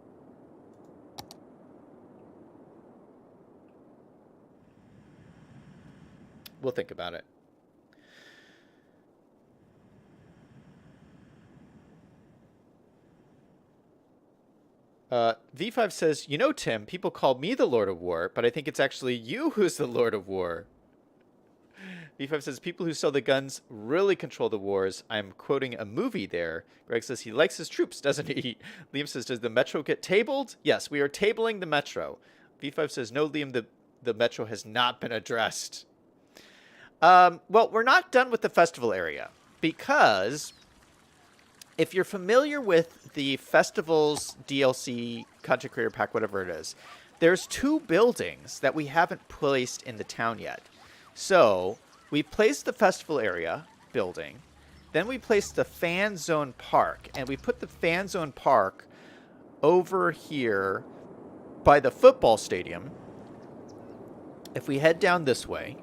Speaker 1: We'll think about it. V5 says, you know, Tim, people call me the Lord of War, but I think it's actually you who's the Lord of War. V5 says, people who sell the guns really control the wars. I'm quoting a movie there. Greg says he likes his troops, doesn't he? Liam says, does the metro get tabled? Yes, we are tabling the metro. V5 says, no, Liam, the metro has not been addressed. Well, we're not done with the festival area, because if you're familiar with the festival's DLC, Content Creator Pack, whatever it is, there's 2 buildings that we haven't placed in the town yet. So we placed the festival area building, then we placed the Fan Zone Park, and we put the Fan Zone Park over here by the football stadium. If we head down this way,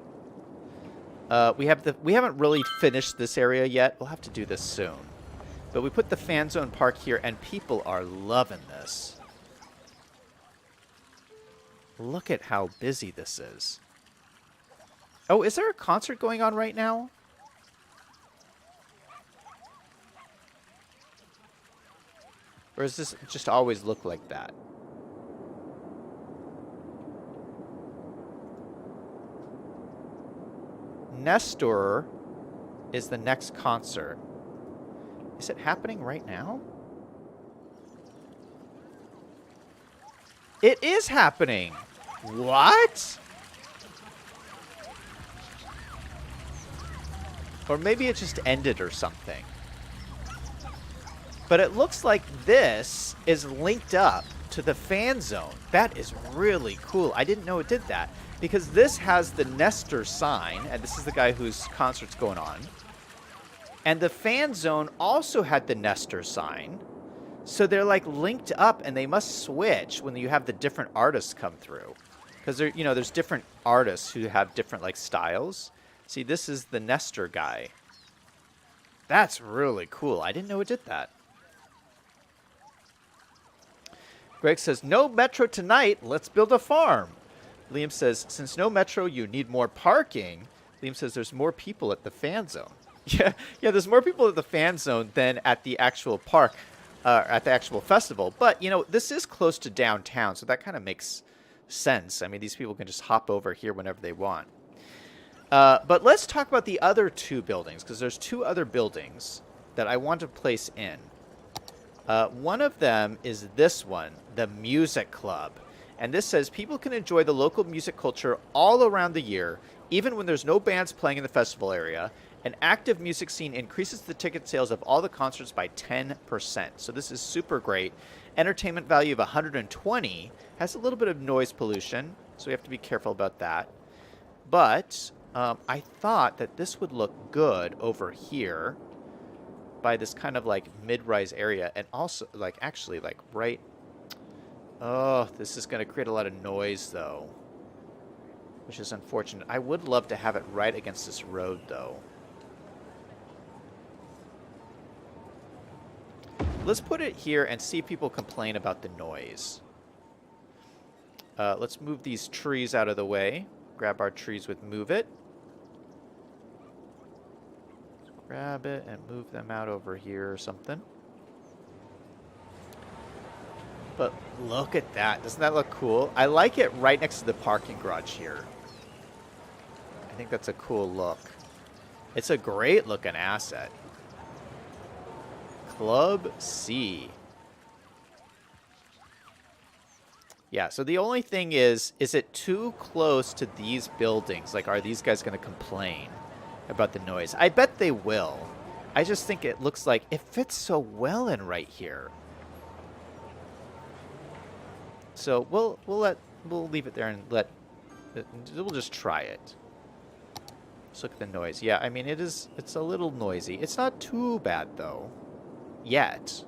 Speaker 1: we haven't really finished this area yet. We'll have to do this soon. But we put the Fan Zone Park here, and people are loving this. Look at how busy this is. Oh, is there a concert going on right now? Or does this just always look like that? Nestor is the next concert. Is it happening right now? It is happening. What? Or maybe it just ended or something. But it looks like this is linked up to the fan zone. That is really cool. I didn't know it did that, because this has the Nestor sign, and this is the guy whose concert's going on. And the fan zone also had the Nestor sign. So they're like linked up, and they must switch when you have the different artists come through. Because there's different artists who have different like styles. See, this is the Nestor guy. That's really cool. I didn't know it did that. Greg says, no metro tonight. Let's build a farm. Liam says, since no metro, you need more parking. Liam says, there's more people at the fan zone. Yeah, there's more people at the fan zone than at the actual park, at the actual festival. But, this is close to downtown, so that kind of makes sense. I mean, these people can just hop over here whenever they want. But let's talk about the other 2 buildings, because there's 2 other buildings that I want to place in. One of them is this one, the Music Club. And this says, people can enjoy the local music culture all around the year, even when there's no bands playing in the festival area. An active music scene increases the ticket sales of all the concerts by 10%. So this is super great. Entertainment value of 120, has a little bit of noise pollution, So we have to be careful about that. But I thought that this would look good over here by this kind of like mid-rise area, and also like actually like right. Oh, this is going to create a lot of noise though, which is unfortunate. I would love to have it right against this road though. Let's put it here and see if people complain about the noise. Let's move these trees out of the way. Grab our trees with move it. Grab it and move them out over here or something. But look at that. Doesn't that look cool? I like it right next to the parking garage here. I think that's a cool look. It's a great looking asset. Club C. Yeah, so the only thing is it too close to these buildings? Like, are these guys going to complain about the noise? I bet they will. I just think it looks like it fits so well in right here. So we'll leave it there and we'll just try it. Let's look at the noise. Yeah, I mean it's a little noisy. It's not too bad though. Yet.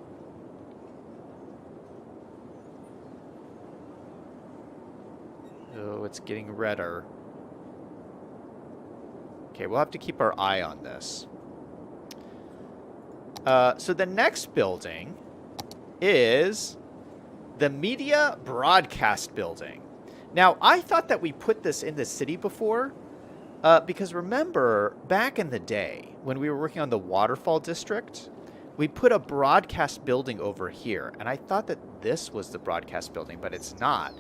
Speaker 1: Oh, it's getting redder. Okay, we'll have to keep our eye on this. So the next building is the Media Broadcast Building. Now, I thought that we put this in the city before, because remember, back in the day, when we were working on the Waterfall District, we put a broadcast building over here, and I thought that this was the broadcast building, but it's not.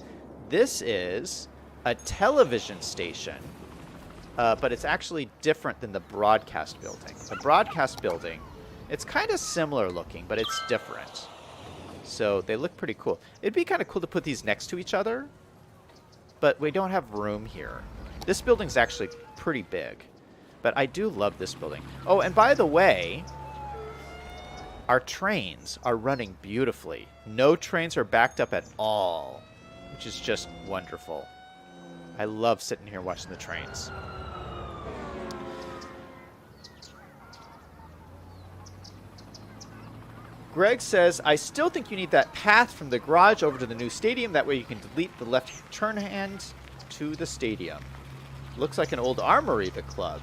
Speaker 1: This is a television station, but it's actually different than the broadcast building. The broadcast building, it's kind of similar looking, but it's different. So they look pretty cool. It'd be kind of cool to put these next to each other, but we don't have room here. This building's actually pretty big, but I do love this building. Oh, and by the way, our trains are running beautifully. No trains are backed up at all, which is just wonderful. I love sitting here watching the trains. Greg says, I still think you need that path from the garage over to the new stadium. That way you can delete the left turn hand to the stadium. Looks like an old armory, the club.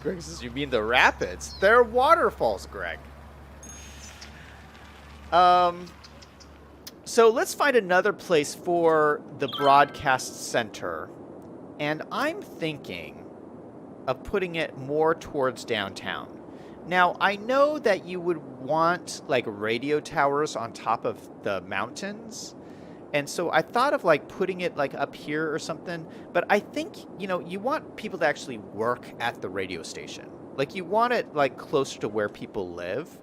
Speaker 1: Greg says, you mean the rapids? They're waterfalls, Greg. So let's find another place for the broadcast center. And I'm thinking of putting it more towards downtown. Now, I know that you would want like radio towers on top of the mountains. And so I thought of like putting it like up here or something. But I think, you know, you want people to actually work at the radio station. Like you want it like closer to where people live.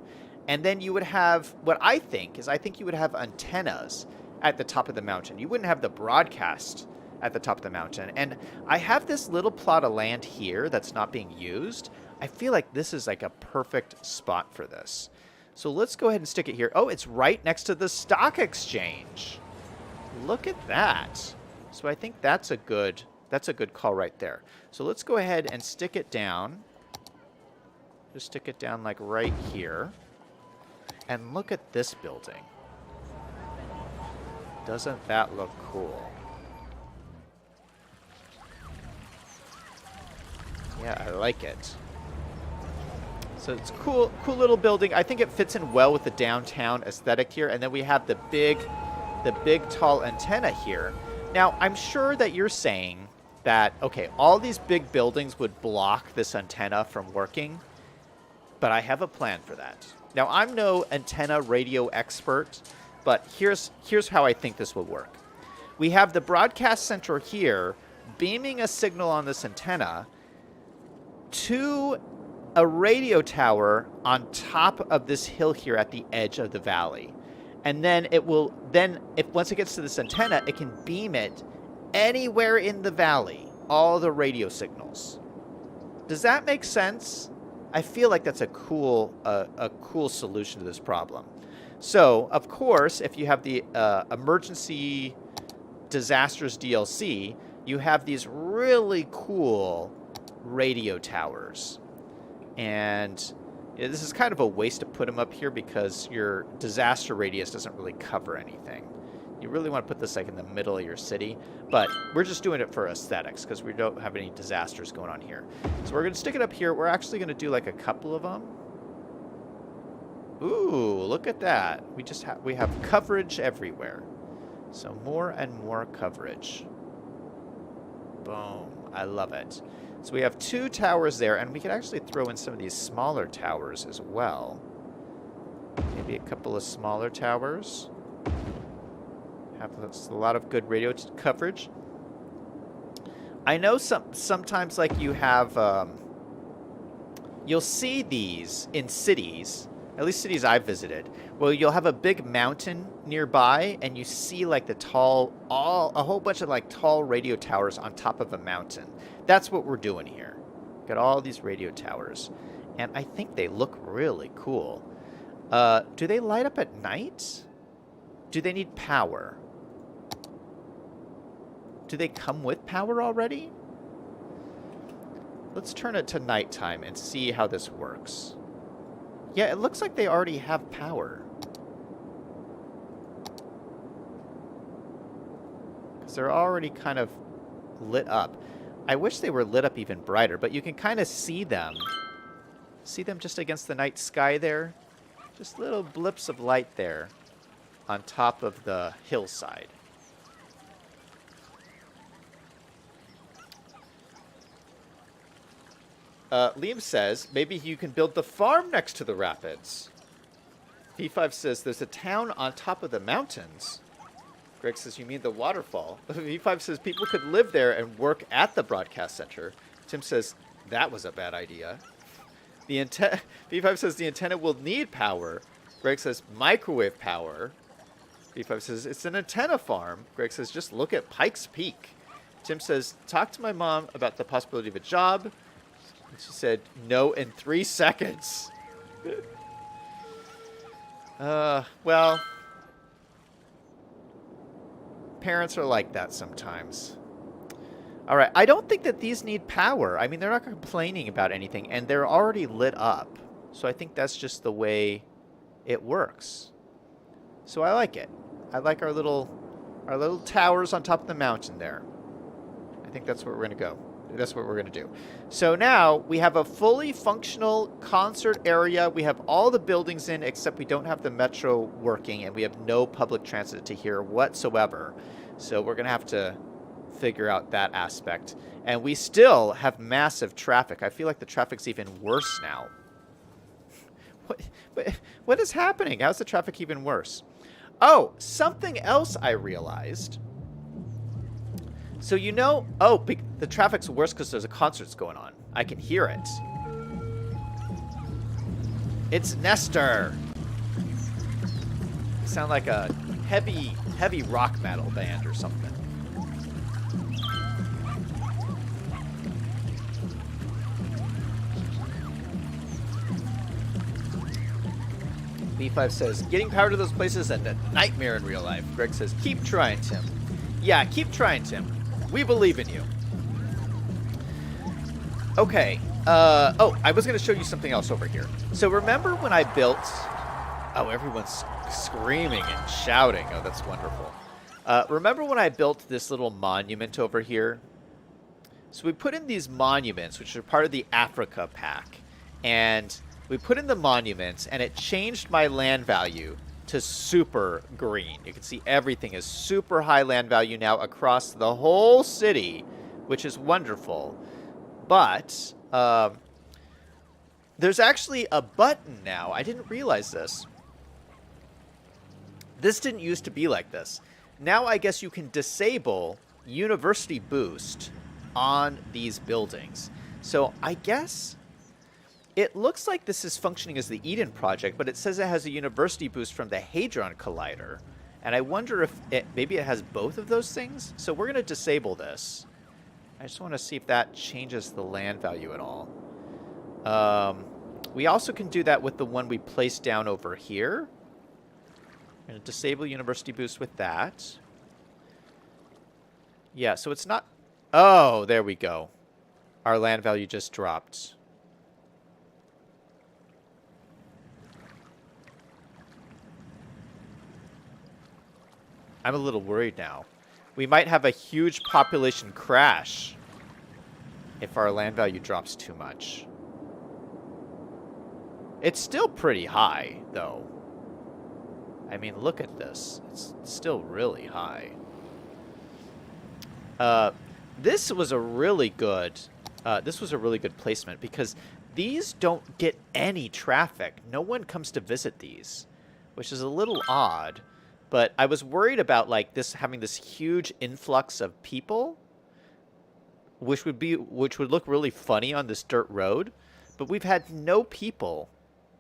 Speaker 1: And then you would have, what I think you would have antennas at the top of the mountain. You wouldn't have the broadcast at the top of the mountain. And I have this little plot of land here that's not being used. I feel like this is like a perfect spot for this. So let's go ahead and stick it here. Oh, it's right next to the stock exchange. Look at that. So I think that's a good call right there. So let's go ahead and stick it down. Just stick it down like right here. And look at this building. Doesn't that look cool? Yeah, I like it. So it's cool little building. I think it fits in well with the downtown aesthetic here. And then we have the big tall antenna here. Now, I'm sure that you're saying that, okay, all these big buildings would block this antenna from working, but I have a plan for that. Now, I'm no antenna radio expert, but here's how I think this will work. We have the broadcast center here beaming a signal on this antenna to a radio tower on top of this hill here at the edge of the valley. And then it will, once it gets to this antenna, it can beam it anywhere in the valley, all the radio signals. Does that make sense? I feel like that's a cool solution to this problem. So, of course, if you have the emergency Disasters DLC, you have these really cool radio towers. And this is kind of a waste to put them up here because your disaster radius doesn't really cover anything. You really want to put this like in the middle of your city, but we're just doing it for aesthetics because we don't have any disasters going on here. So we're going to stick it up here. We're actually going to do like a couple of them. Ooh, look at that. We have coverage everywhere. So more and more coverage. Boom. I love it. So we have 2 towers there, and we could actually throw in some of these smaller towers as well. Maybe a couple of smaller towers. Have a lot of good radio coverage. I know sometimes like you have, you'll see these in cities, at least cities I've visited, where you'll have a big mountain nearby and you see like a whole bunch of like tall radio towers on top of a mountain. That's what we're doing here. Got all these radio towers. And I think they look really cool. Do they light up at night? Do they need power? Do they come with power already? Let's turn it to nighttime and see how this works. Yeah, it looks like they already have power. Because they're already kind of lit up. I wish they were lit up even brighter, but you can kind of see them. See them just against the night sky there? Just little blips of light there on top of the hillside. Liam says, maybe you can build the farm next to the rapids. V5 says, there's a town on top of the mountains. Greg says, you mean the waterfall? V5 says, people could live there and work at the broadcast center. Tim says, that was a bad idea. V5 says, the antenna will need power. Greg says, microwave power. V5 says, it's an antenna farm. Greg says, just look at Pikes Peak. Tim says, talk to my mom about the possibility of a job. She said, no in 3 seconds. Well, parents are like that sometimes. All right, I don't think that these need power. I mean, they're not complaining about anything, and they're already lit up. So I think that's just the way it works. So I like it. I like our little towers on top of the mountain there. I think that's where we're going to go. That's what we're going to do. So now we have a fully functional concert area. We have all the buildings in, except we don't have the metro working, and we have no public transit to here whatsoever. So we're going to have to figure out that aspect. And we still have massive traffic. I feel like the traffic's even worse now. What is happening? How's the traffic even worse? Oh, something else I realized. So you know, the traffic's worse because there's a concert going on. I can hear it. It's Nestor. You sound like a heavy rock metal band or something. B5 says, getting power to those places is a nightmare in real life. Greg says, keep trying, Tim. Yeah, keep trying, Tim. We believe in you. Okay. I was going to show you something else over here. So remember when I built... Oh, everyone's screaming and shouting. Oh, that's wonderful. Remember when I built this little monument over here? So we put in these monuments, which are part of the Africa pack. And we put in the monuments, and it changed my land value to super green. You can see everything is super high land value now across the whole city, which is wonderful. But there's actually a button now. I didn't realize this. This didn't used to be like this. Now I guess you can disable university boost on these buildings. So I guess it looks like this is functioning as the Eden project, but it says it has a university boost from the Hadron Collider. And I wonder if maybe it has both of those things. So we're going to disable this. I just want to see if that changes the land value at all. We also can do that with the one we placed down over here. I'm going to disable university boost with that. Yeah, so it's not... Oh, there we go. Our land value just dropped. I'm a little worried now. We might have a huge population crash if our land value drops too much. It's still pretty high, though. I mean, look at this. It's still really high. This was a really good placement because these don't get any traffic. No one comes to visit these, which is a little odd. But I was worried about like this having this huge influx of people, which would look really funny on this dirt road. But we've had no people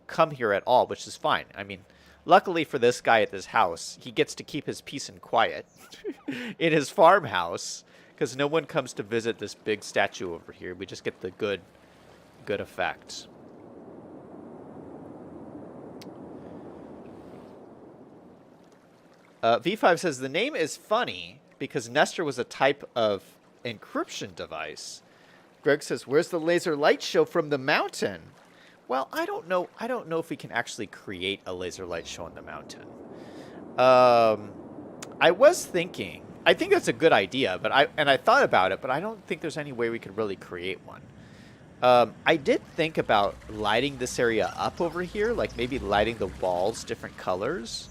Speaker 1: come here at all, which is fine. I mean, luckily for this guy at this house, he gets to keep his peace and quiet in his farmhouse because no one comes to visit this big statue over here. We just get the good effect. V5 says the name is funny because Nestor was a type of encryption device. Greg says, "Where's the laser light show from the mountain?" Well, I don't know. I don't know if we can actually create a laser light show on the mountain. I was thinking. I think that's a good idea, but I thought about it, but I don't think there's any way we could really create one. I did think about lighting this area up over here, like maybe lighting the walls different colors.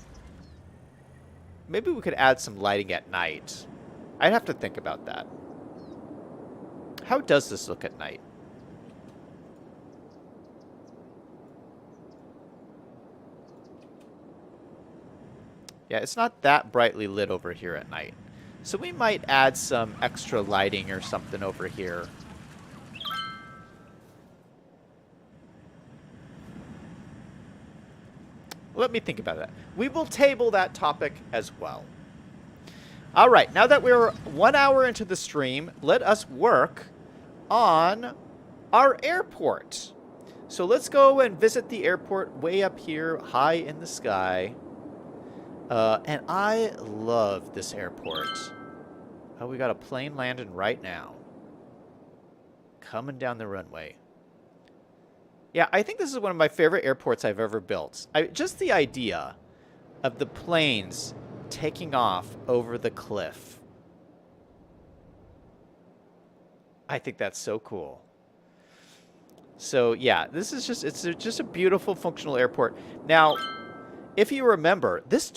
Speaker 1: Maybe we could add some lighting at night. I'd have to think about that. How does this look at night? Yeah, it's not that brightly lit over here at night. So we might add some extra lighting or something over here. Let me think about that. We will table that topic as well. All right, now that we're 1 hour into the stream, let us work on our airport. So let's go and visit the airport way up here, high in the sky. And I love this airport. Oh, we got a plane landing right now. Coming down the runway. Yeah, I think this is one of my favorite airports I've ever built. Just the idea of the planes taking off over the cliff. I think that's so cool. So yeah, this is just a beautiful functional airport. Now, if you remember, this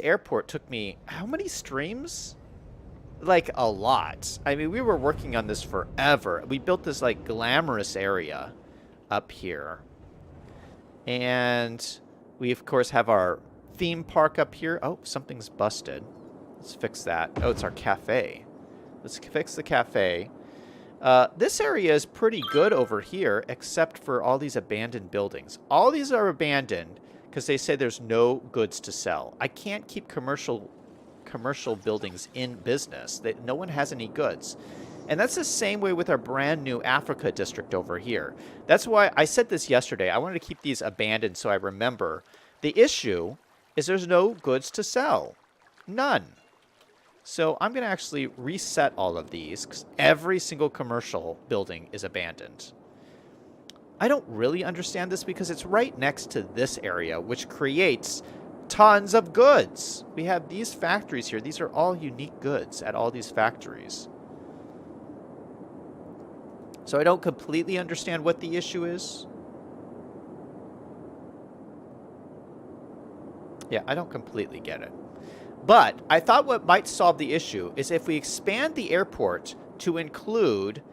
Speaker 1: airport took me how many streams? Like a lot. I mean, we were working on this forever. We built this like glamorous area up here. And we of course have our theme park up here. Oh, something's busted. Let's fix that. Oh, it's our cafe. Let's fix the cafe. This area is pretty good over here, except for all these abandoned buildings. All these are abandoned because they say there's no goods to sell. I can't keep commercial buildings in business. No one has any goods. And that's the same way with our brand new Africa district over here. That's why I said this yesterday. I wanted to keep these abandoned so I remember. The issue is there's no goods to sell. None. So I'm going to actually reset all of these because every single commercial building is abandoned. I don't really understand this because it's right next to this area, which creates tons of goods. We have these factories here. These are all unique goods at all these factories. So I don't completely understand what the issue is. Yeah, I don't completely get it. But I thought what might solve the issue is if we expand the airport to include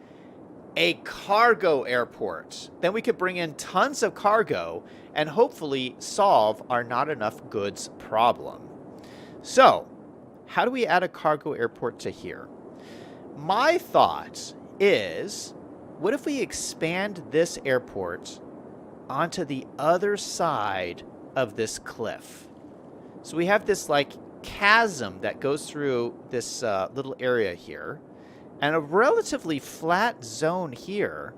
Speaker 1: a cargo airport. Then we could bring in tons of cargo and hopefully solve our not enough goods problem. So, how do we add a cargo airport to here? My thought is, what if we expand this airport onto the other side of this cliff? So we have this like chasm that goes through this little area here and a relatively flat zone here,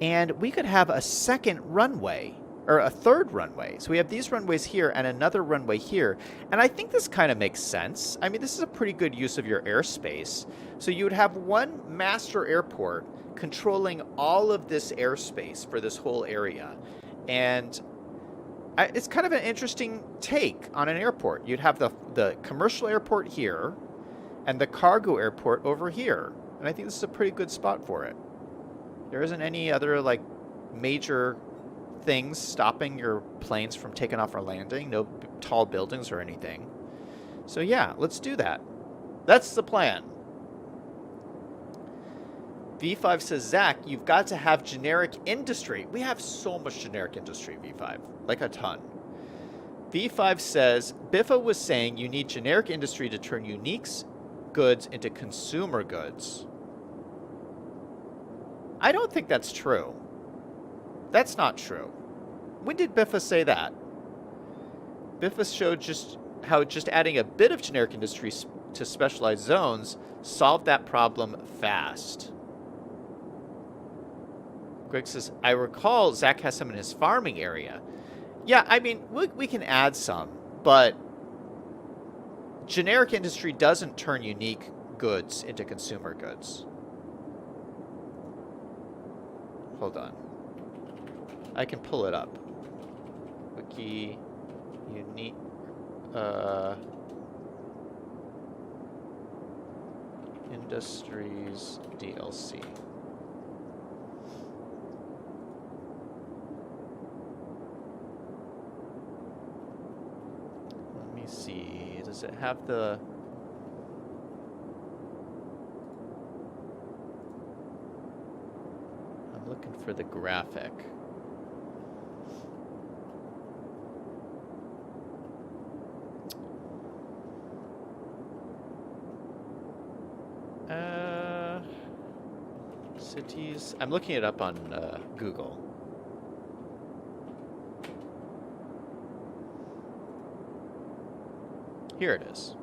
Speaker 1: and we could have a second runway or a third runway. So we have these runways here and another runway here. And I think this kind of makes sense. I mean, this is a pretty good use of your airspace. So you would have one master airport controlling all of this airspace for this whole area. And it's kind of an interesting take on an airport. You'd have the commercial airport here and the cargo airport over here. And I think this is a pretty good spot for it. There isn't any other like major things stopping your planes from taking off or landing. No tall buildings or anything. So yeah, let's do that. That's the plan. V5 says, Zach, you've got to have generic industry. We have so much generic industry, V5. Like a ton. V5 says, Biffa was saying you need generic industry to turn unique goods into consumer goods. I don't think that's true. That's not true. When did Biffa say that? Biffa showed just how just adding a bit of generic industry to specialized zones solved that problem fast. Greg says, I recall Zach has some in his farming area. Yeah, I mean, we can add some, but generic industry doesn't turn unique goods into consumer goods. Hold on. I can pull it up. Wiki unique industries DLC. Let me see. Does it have the... I'm looking for the graphic. Cities. I'm looking it up on Google. Here it is.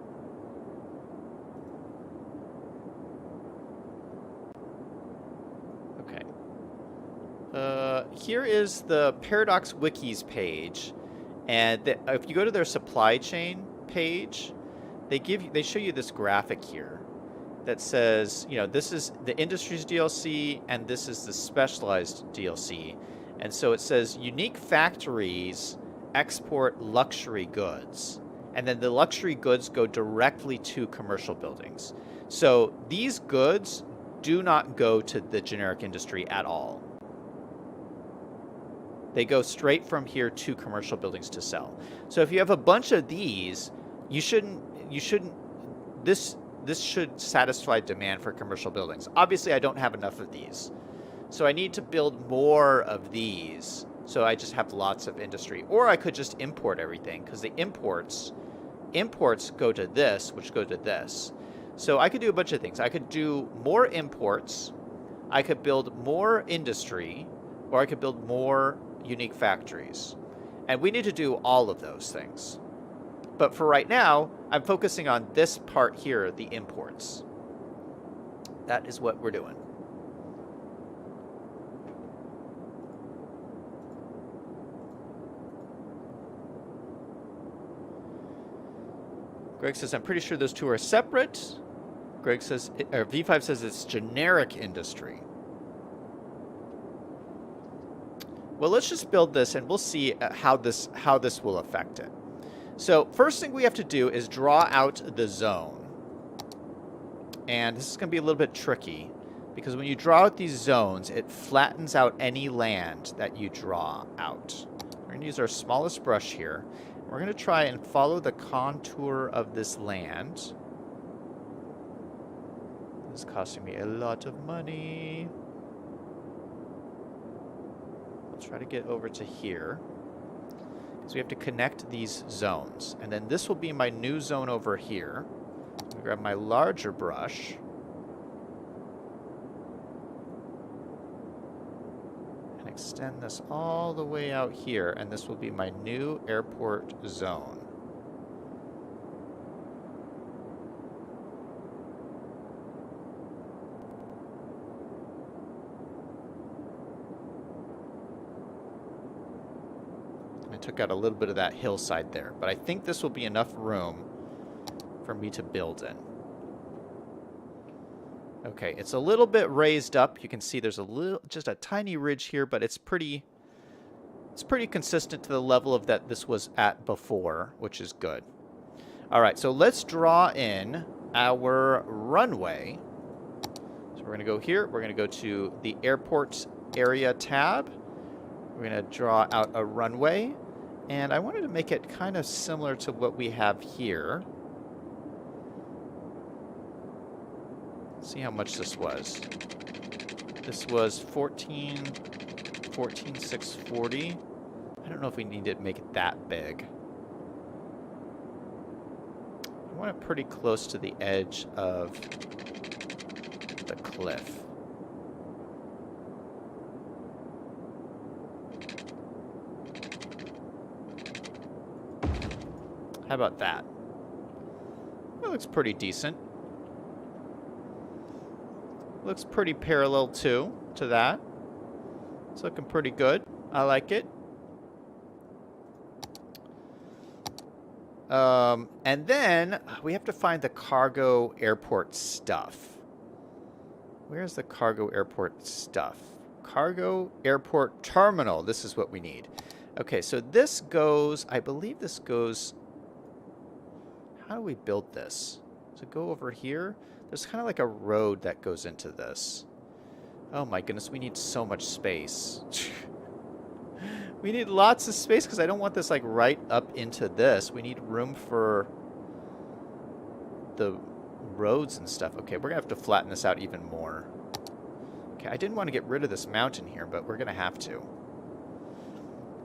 Speaker 1: Okay. Here is the Paradox Wikis page, and if you go to their supply chain page, they show you this graphic here that says, you know, this is the industries DLC and this is the specialized DLC. And so it says unique factories export luxury goods. And then the luxury goods go directly to commercial buildings. So these goods do not go to the generic industry at all. They go straight from here to commercial buildings to sell. So if you have a bunch of these, this should satisfy demand for commercial buildings. Obviously, I don't have enough of these. So I need to build more of these. So I just have lots of industry. Or I could just import everything, because the imports go to this, which go to this. So I could do a bunch of things. I could do more imports. I could build more industry. Or I could build more unique factories. And we need to do all of those things. But for right now, I'm focusing on this part here, the imports. That is what we're doing. Greg says, I'm pretty sure those two are separate. Greg says, or V5 says it's generic industry. Well, let's just build this and we'll see how this will affect it. So first thing we have to do is draw out the zone. And this is going to be a little bit tricky because when you draw out these zones, it flattens out any land that you draw out. We're going to use our smallest brush here. We're going to try and follow the contour of this land. This is costing me a lot of money. I'll try to get over to here. So we have to connect these zones. And then this will be my new zone over here. I'll grab my larger brush. And extend this all the way out here. And this will be my new airport zone. I took out a little bit of that hillside there. But I think this will be enough room for me to build in. Okay, it's a little bit raised up. You can see there's a little, just a tiny ridge here, but it's pretty consistent to the level of that this was at before, which is good. All right, so let's draw in our runway. So we're going to go here. We're going to go to the airport area tab. We're going to draw out a runway. And I wanted to make it kind of similar to what we have here. See how much this was. This was 14,640. I don't know if we need to make it that big. I want it pretty close to the edge of the cliff. How about that? That looks pretty decent. Looks pretty parallel too to that. It's looking pretty good. I like it. And then we have to find the cargo airport stuff. Where's the cargo airport stuff? Cargo airport terminal. This is what we need. Okay, so this goes, I believe this goes, how do we build this? Does it go over here? There's kind of like a road that goes into this. Oh my goodness, we need so much space. We need lots of space because I don't want this like right up into this. We need room for the roads and stuff. Okay, we're going to have to flatten this out even more. Okay, I didn't want to get rid of this mountain here, but we're going to have to.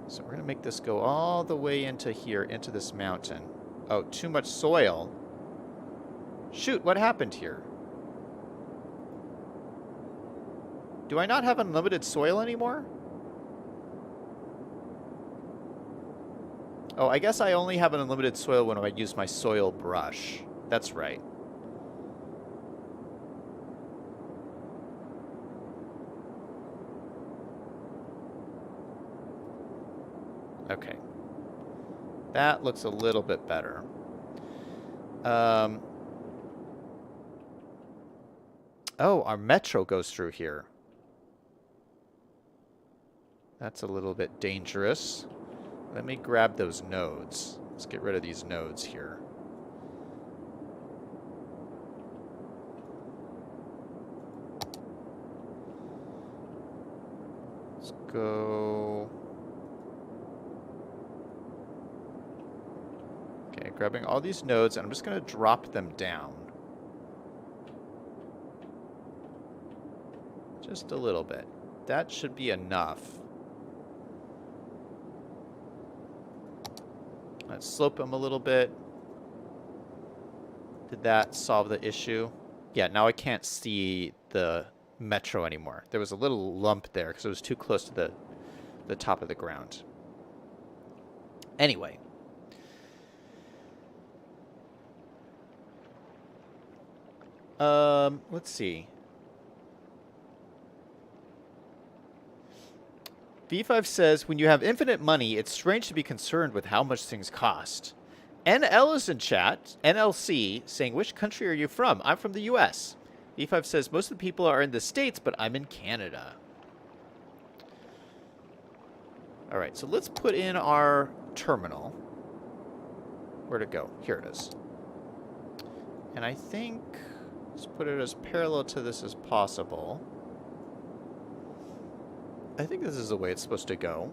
Speaker 1: So we're going to make this go all the way into here, into this mountain. Oh, too much soil. Shoot, what happened here? Do I not have unlimited soil anymore? Oh, I guess I only have an unlimited soil when I use my soil brush. That's right. Okay. That looks a little bit better. Oh, our metro goes through here. That's a little bit dangerous. Let me grab those nodes. Let's get rid of these nodes here. Let's go. Okay, grabbing all these nodes, and I'm just going to drop them down. Just a little bit. That should be enough. Let's slope them a little bit. Did that solve the issue? Yeah, now I can't see the metro anymore. There was a little lump there because it was too close to the top of the ground. Anyway. Let's see. V5 says, when you have infinite money, it's strange to be concerned with how much things cost. NL is in chat, NLC, saying, which country are you from? I'm from the US. V5 says, most of the people are in the States, but I'm in Canada. All right, so let's put in our terminal. Where'd it go? Here it is. And I think, let's put it as parallel to this as possible. I think this is the way it's supposed to go.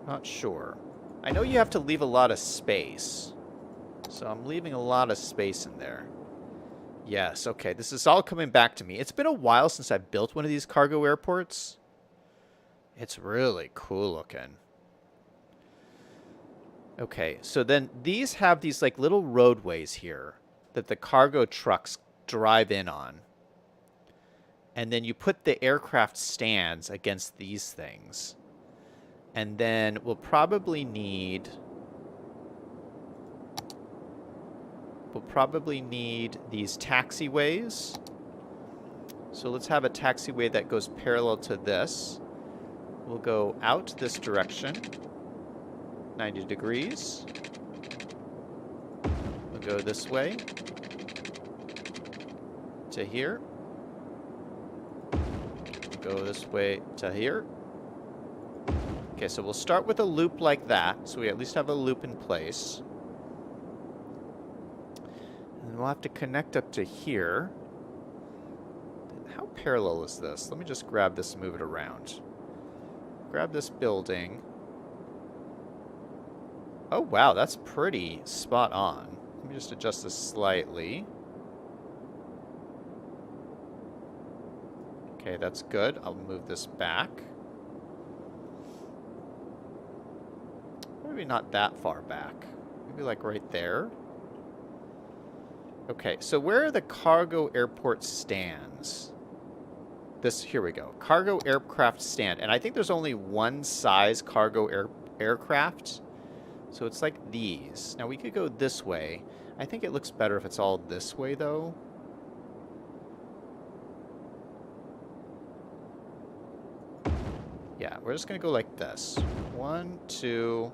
Speaker 1: Not sure. I know you have to leave a lot of space. So I'm leaving a lot of space in there. Yes, okay. This is all coming back to me. It's been a while since I built one of these cargo airports. It's really cool looking. Okay, so then these have these like little roadways here that the cargo trucks drive in on. And then you put the aircraft stands against these things. And then we'll probably need we'll probably need these taxiways. So let's have a taxiway that goes parallel to this. We'll go out this direction, 90 degrees. We'll go this way to here. We'll go this way to here. Okay, so we'll start with a loop like that, so we at least have a loop in place. And we'll have to connect up to here. How parallel is this? Let me just grab this and move it around. Grab this building. Oh, wow, that's pretty spot on. Let me just adjust this slightly. Okay, that's good. I'll move this back. Maybe not that far back. Maybe like right there. Okay, so where are the cargo airport stands? Here we go. Cargo aircraft stand. And I think there's only one size cargo aircraft. So it's like these. Now we could go this way. I think it looks better if it's all this way though. Yeah, we're just going to go like this. 1, 2.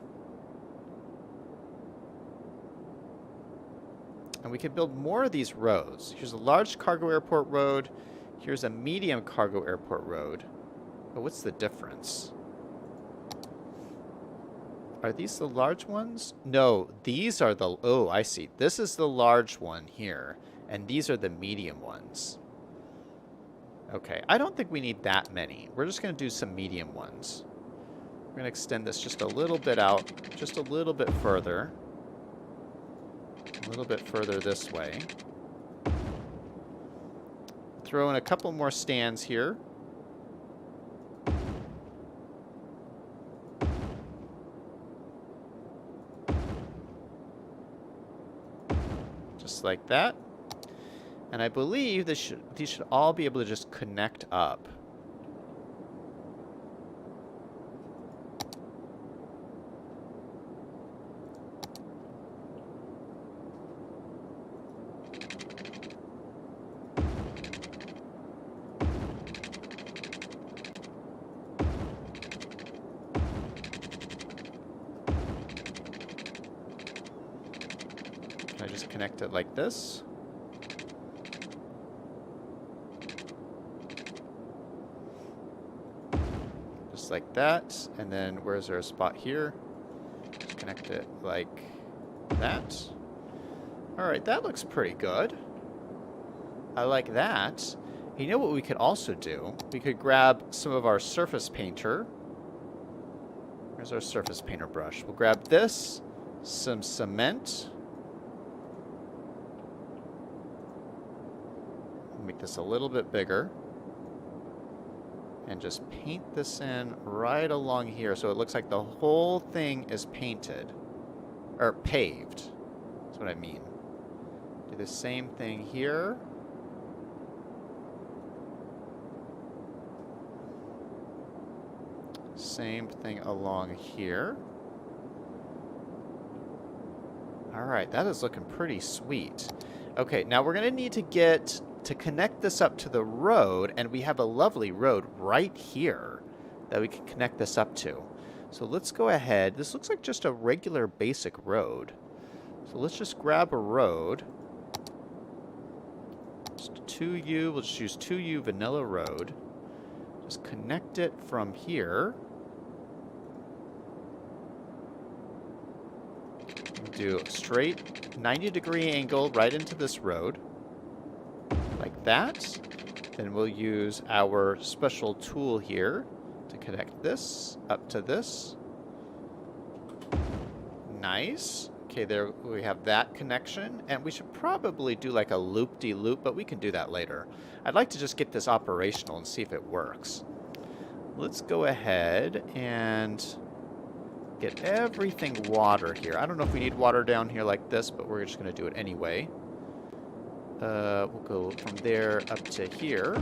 Speaker 1: And we can build more of these roads. Here's a large cargo airport road. Here's a medium cargo airport road. But what's the difference? Are these the large ones? No, these are the... Oh, I see. This is the large one here. And these are the medium ones. Okay, I don't think we need that many. We're just going to do some medium ones. We're going to extend this just a little bit out. Just a little bit further. A little bit further this way. Throw in a couple more stands here. Just like that. And I believe these should all be able to just connect up. Can I just connect it like this? Just like that. And then where's there a spot here? Just connect it like that. Alright, that looks pretty good. I like that. You know what we could also do? We could grab some of our surface painter. Where's our surface painter brush? We'll grab this, some cement. Make this a little bit bigger. And just paint this in right along here so it looks like the whole thing is painted. Or paved. That's what I mean. Do the same thing here. Same thing along here. Alright, that is looking pretty sweet. Okay, now we're going to need to connect this up to the road, and we have a lovely road right here that we can connect this up to. So let's go ahead. This looks like just a regular basic road. So let's just grab a road. Just 2U, we'll just use 2U vanilla road. Just connect it from here. Do a straight 90-degree angle right into this road. Like that. Then we'll use our special tool here to connect this up to this. Nice. Okay, there we have that connection. And we should probably do like a loop-de-loop, but we can do that later. I'd like to just get this operational and see if it works. Let's go ahead and get everything water here. I don't know if we need water down here like this, but we're just going to do it anyway. We'll go from there up to here.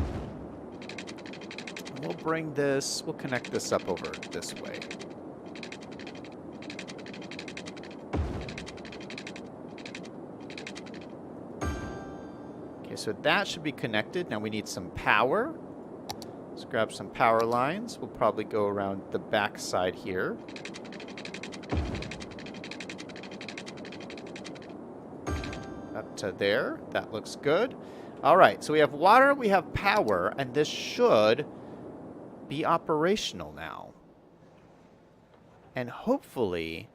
Speaker 1: We'll bring this, we'll connect this up over this way. so that should be connected. Now we need some power. Let's grab some power lines. We'll probably go around the back side here. Up to there. That looks good. All right, so we have water, we have power, and this should be operational now. And hopefully,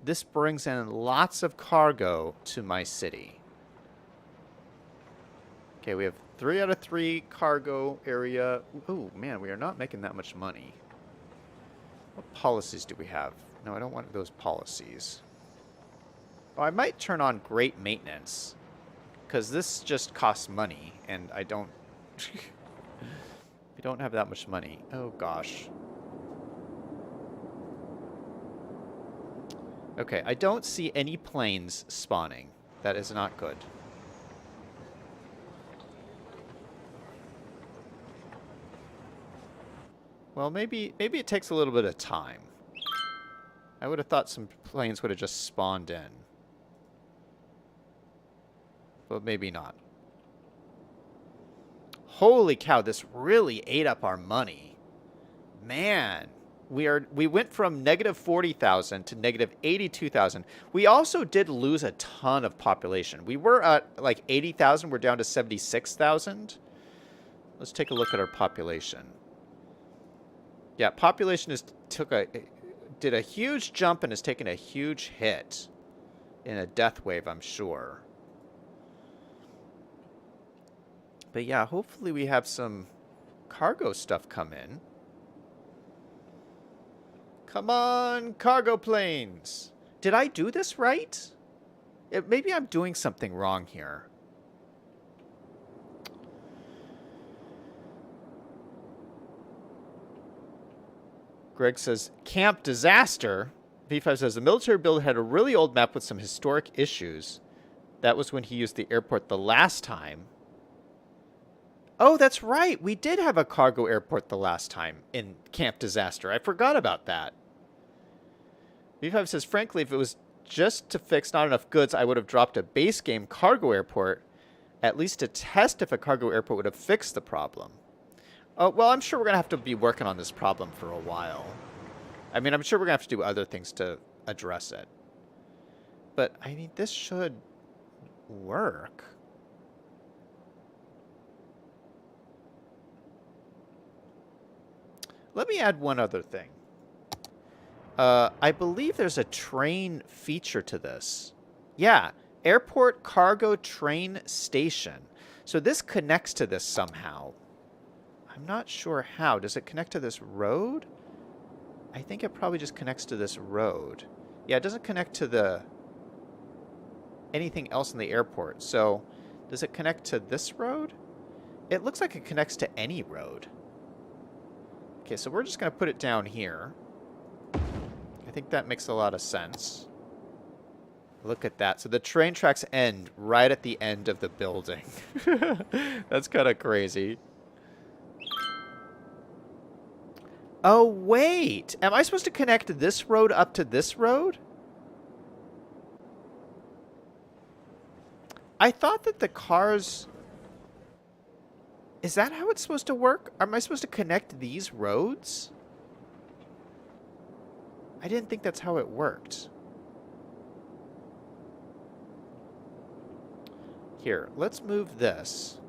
Speaker 1: this brings in lots of cargo to my city. Okay, we have 3 out of 3 cargo area. Oh, man, we are not making that much money. What policies do we have? No, I don't want those policies. Oh, I might turn on great maintenance, because this just costs money, and I don't... we don't have that much money. Oh, gosh. Okay, I don't see any planes spawning. That is not good. Well, maybe it takes a little bit of time. I would have thought some planes would have just spawned in. But maybe not. Holy cow, this really ate up our money. Man, we went from negative 40,000 to negative 82,000. We also did lose a ton of population. We were at like 80,000, we're down to 76,000. Let's take a look at our population. Yeah, population did a huge jump and has taken a huge hit in a death wave, I'm sure. But yeah, hopefully we have some cargo stuff come in. Come on, cargo planes. Did I do this right? Maybe I'm doing something wrong here. Greg says, Camp Disaster. V5 says, the military builder had a really old map with some historic issues. That was when he used the airport the last time. Oh, that's right. We did have a cargo airport the last time in Camp Disaster. I forgot about that. V5 says, frankly, if it was just to fix not enough goods, I would have dropped a base game cargo airport, at least to test if a cargo airport would have fixed the problem. Oh, well, I'm sure we're going to have to be working on this problem for a while. I mean, I'm sure we're going to have to do other things to address it. But, I mean, this should work. Let me add one other thing. I believe there's a train feature to this. Yeah, airport cargo train station. So this connects to this somehow. I'm not sure how. Does it connect to this road? I think it probably just connects to this road. Yeah, it doesn't connect to the anything else in the airport. So does it connect to this road? It looks like it connects to any road. Okay, so we're just going to put it down here. I think that makes a lot of sense. Look at that. So the train tracks end right at the end of the building. That's kind of crazy. Oh, wait. Am I supposed to connect this road up to this road? I thought that the cars... Is that how it's supposed to work? Am I supposed to connect these roads? I didn't think that's how it worked. Here, let's move this.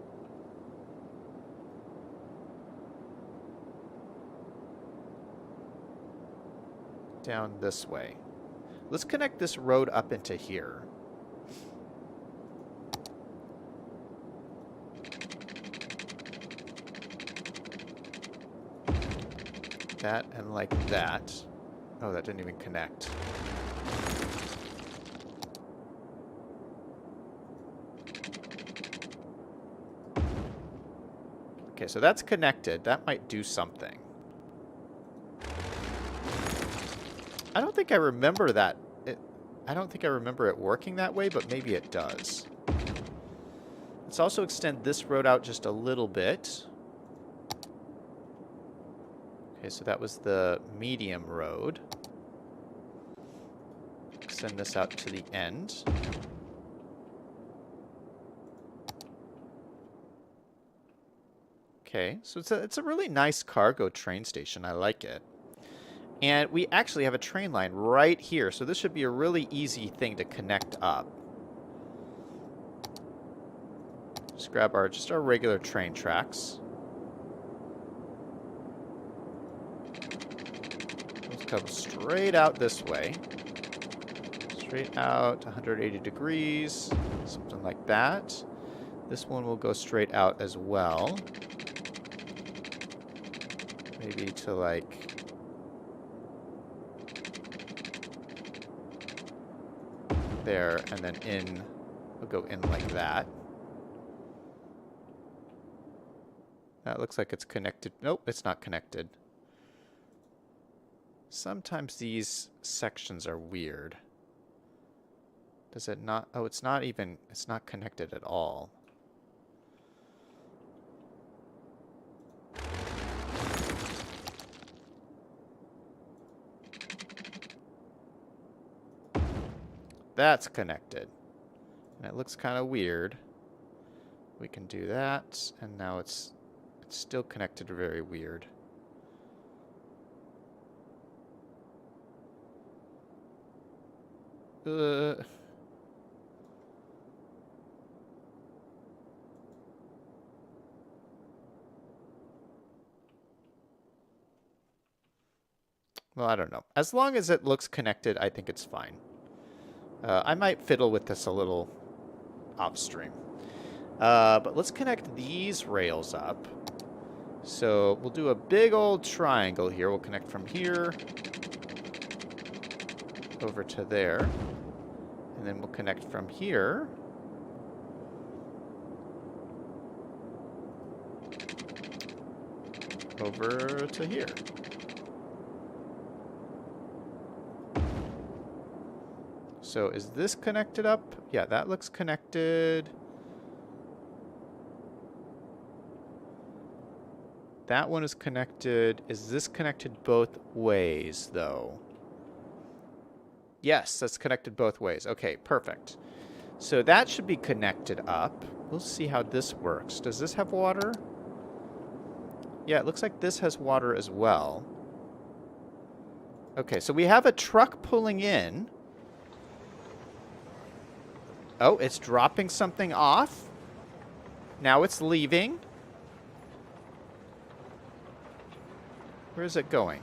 Speaker 1: Down this way. Let's connect this road up into here. That and like that. Oh, that didn't even connect. Okay, so that's connected. That might do something. I don't think I remember that. I don't think I remember it working that way, but maybe it does. Let's also extend this road out just a little bit. Okay, so that was the medium road. Extend this out to the end. Okay, so it's a really nice cargo train station. I like it. And we actually have a train line right here, so this should be a really easy thing to connect up. Just grab just our regular train tracks. Let's come straight out this way. Straight out, 180 degrees, something like that. This one will go straight out as well. Maybe to like... there, and then in, we'll go in like that. That looks like it's connected. Nope, it's not connected. Sometimes these sections are weird. Does it not? Oh, it's not even, it's not connected at all. That's connected. And it looks kind of weird. We can do that, and now it's still connected very weird. Well, I don't know. As long as it looks connected, I think it's fine. I might fiddle with this a little off-stream. But let's connect these rails up. So we'll do a big old triangle here. We'll connect from here over to there. And then we'll connect from here over to here. So is this connected up? Yeah, that looks connected. That one is connected. Is this connected both ways, though? Yes, that's connected both ways. Okay, perfect. So that should be connected up. We'll see how this works. Does this have water? Yeah, it looks like this has water as well. Okay, so we have a truck pulling in. Oh, it's dropping something off. Now it's leaving. Where is it going?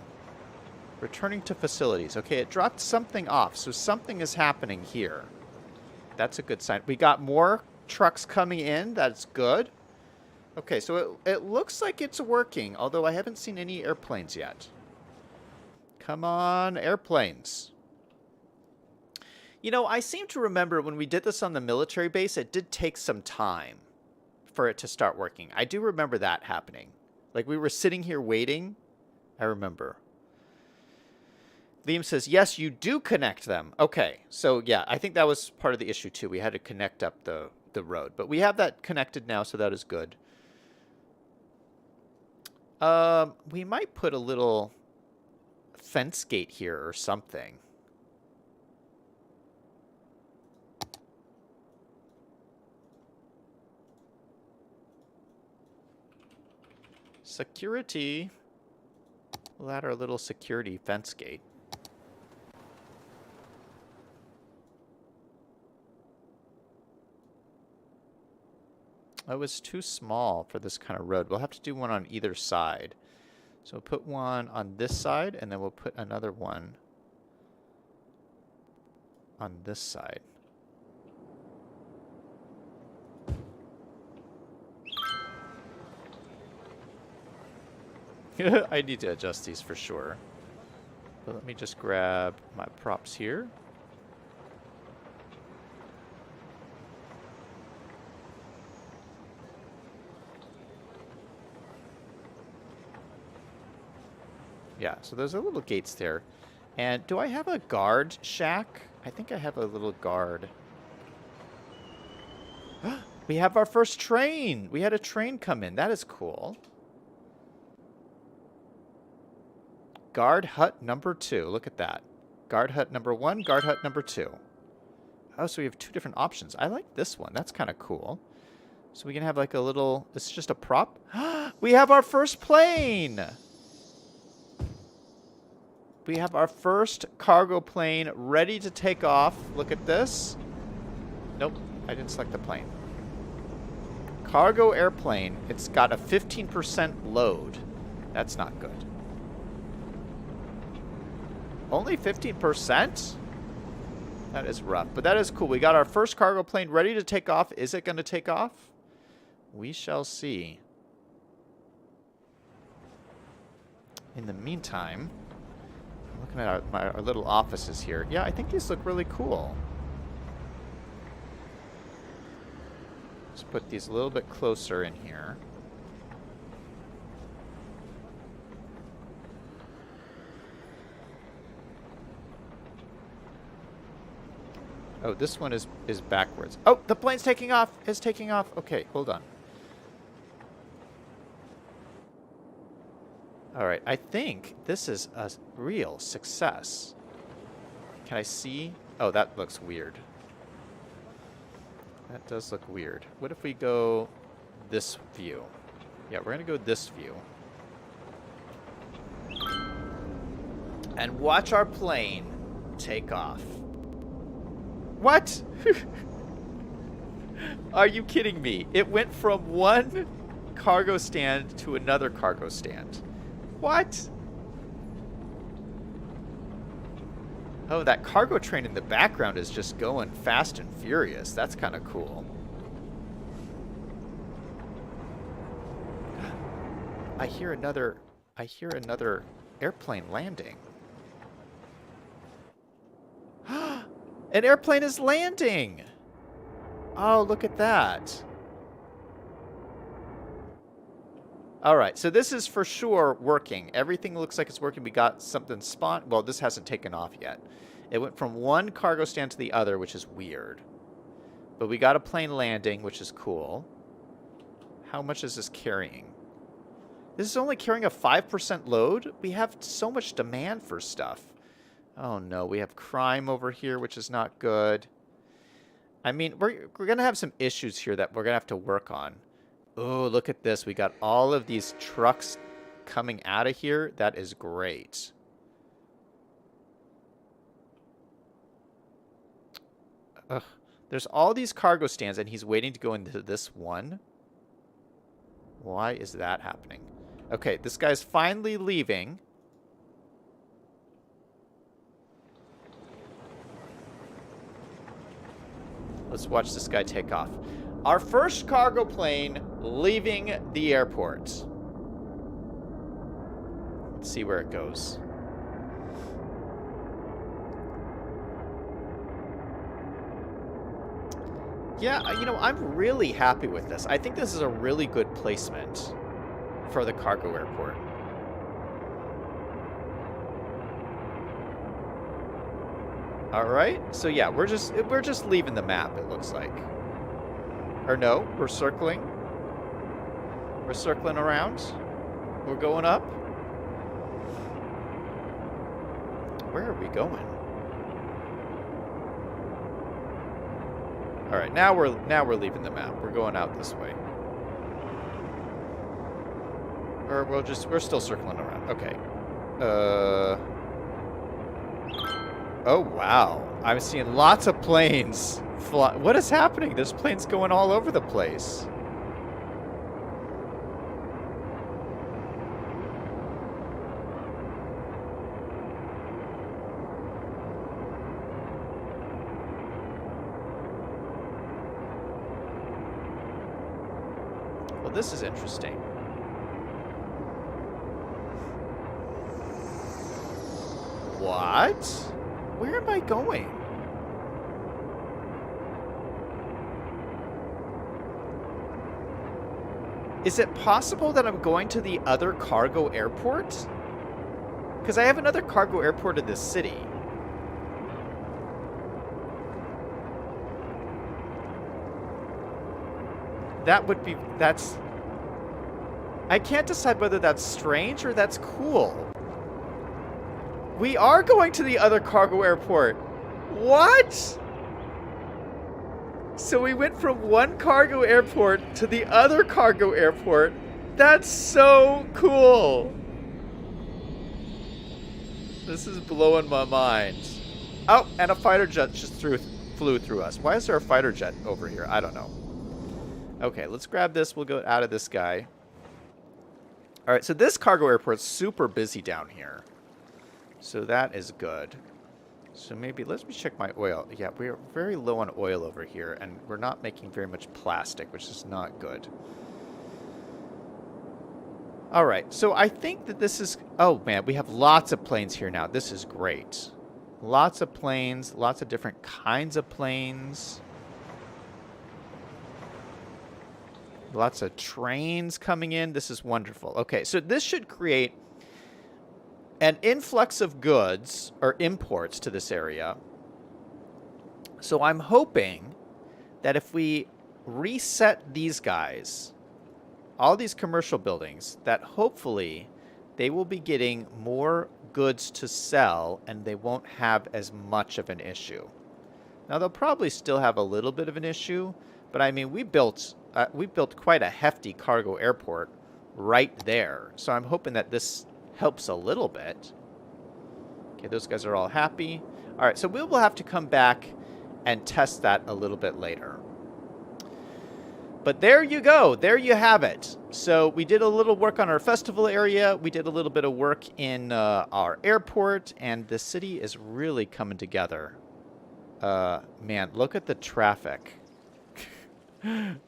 Speaker 1: Returning to facilities. Okay, it dropped something off, so something is happening here. That's a good sign. We got more trucks coming in. That's good. Okay, so it looks like it's working, although I haven't seen any airplanes yet. Come on, airplanes. You know, I seem to remember when we did this on the military base, it did take some time for it to start working. I do remember that happening. Like, we were sitting here waiting. I remember. Liam says, yes, you do connect them. Okay, so yeah, I think that was part of the issue too. We had to connect up the road. But we have that connected now, so that is good. We might put a little fence gate here or something. Security. We'll add our little security fence gate. It was too small for this kind of road. We'll have to do one on either side. So we'll put one on this side, and then we'll put another one on this side. I need to adjust these for sure. But let me just grab my props here. Yeah, so there's a little gates there. And do I have a guard shack? I think I have a little guard. We have our first train. We had a train come in. That is cool. Guard hut number 2. Look at that. Guard hut number 1, guard hut number 2. Oh, so we have 2 different options. I like this one. That's kind of cool. So we can have like a little... It's just a prop. We have our first plane! We have our first cargo plane ready to take off. Look at this. Nope, I didn't select the plane. Cargo airplane. It's got a 15% load. That's not good. Only 15%? That is rough, but that is cool. We got our first cargo plane ready to take off. Is it going to take off? We shall see. In the meantime, I'm looking at our little offices here. Yeah, I think these look really cool. Let's put these a little bit closer in here. Oh, this one is backwards. Oh, the plane's taking off. It's taking off. Okay, hold on. All right, I think this is a real success. Can I see? Oh, that looks weird. That does look weird. What if we go this view? Yeah, we're going to go this view. And watch our plane take off. What? Are you kidding me? It went from one cargo stand to another cargo stand. What? Oh, that cargo train in the background is just going fast and furious. That's kind of cool. I hear another airplane landing. An airplane is landing. Oh, look at that. All right, so this is for sure working. Everything looks like it's working. We got something spawned. Well, this hasn't taken off yet. It went from one cargo stand to the other, which is weird. But we got a plane landing, which is cool. How much is this carrying? This is only carrying a 5% load? We have so much demand for stuff. Oh, no. We have crime over here, which is not good. I mean, we're going to have some issues here that we're going to have to work on. Oh, look at this. We got all of these trucks coming out of here. That is great. Ugh. There's all these cargo stands, and he's waiting to go into this one. Why is that happening? Okay, this guy's finally leaving. Let's watch this guy take off. Our first cargo plane leaving the airport. Let's see where it goes. Yeah, you know, I'm really happy with this. I think this is a really good placement for the cargo airport. All right. So yeah, we're just leaving the map, it looks like. Or no, we're circling. We're circling around. We're going up. Where are we going? All right, now we're leaving the map. We're going out this way. Or we're still circling around. Okay. Oh wow. I'm seeing lots of planes fly. What is happening? There's planes going all over the place. Well, this is interesting. What? Where am I going? Is it possible that I'm going to the other cargo airport? Because I have another cargo airport in this city. That's... I can't decide whether that's strange or that's cool. We are going to the other cargo airport. What? So we went from one cargo airport to the other cargo airport. That's so cool. This is blowing my mind. Oh, and a fighter jet just flew through us. Why is there a fighter jet over here? I don't know. Okay, let's grab this. We'll go out of this guy. All right, so this cargo airport's super busy down here. So that is good. So maybe, let me check my oil. Yeah, we are very low on oil over here, and we're not making very much plastic, which is not good. All right, so I think that this is... Oh, man, we have lots of planes here now. This is great. Lots of planes, lots of different kinds of planes. Lots of trains coming in. This is wonderful. Okay, so this should create an influx of goods or imports to this area. So I'm hoping that if we reset these guys, all these commercial buildings, that hopefully they will be getting more goods to sell and they won't have as much of an issue. Now they'll probably still have a little bit of an issue, but I mean we built quite a hefty cargo airport right there. So I'm hoping that this helps a little bit. Okay, those guys are all happy. All right, so we will have to come back and test that a little bit later. But there you go. There you have it. So we did a little work on our festival area. We did a little bit of work in our airport, and the city is really coming together. Man, look at the traffic.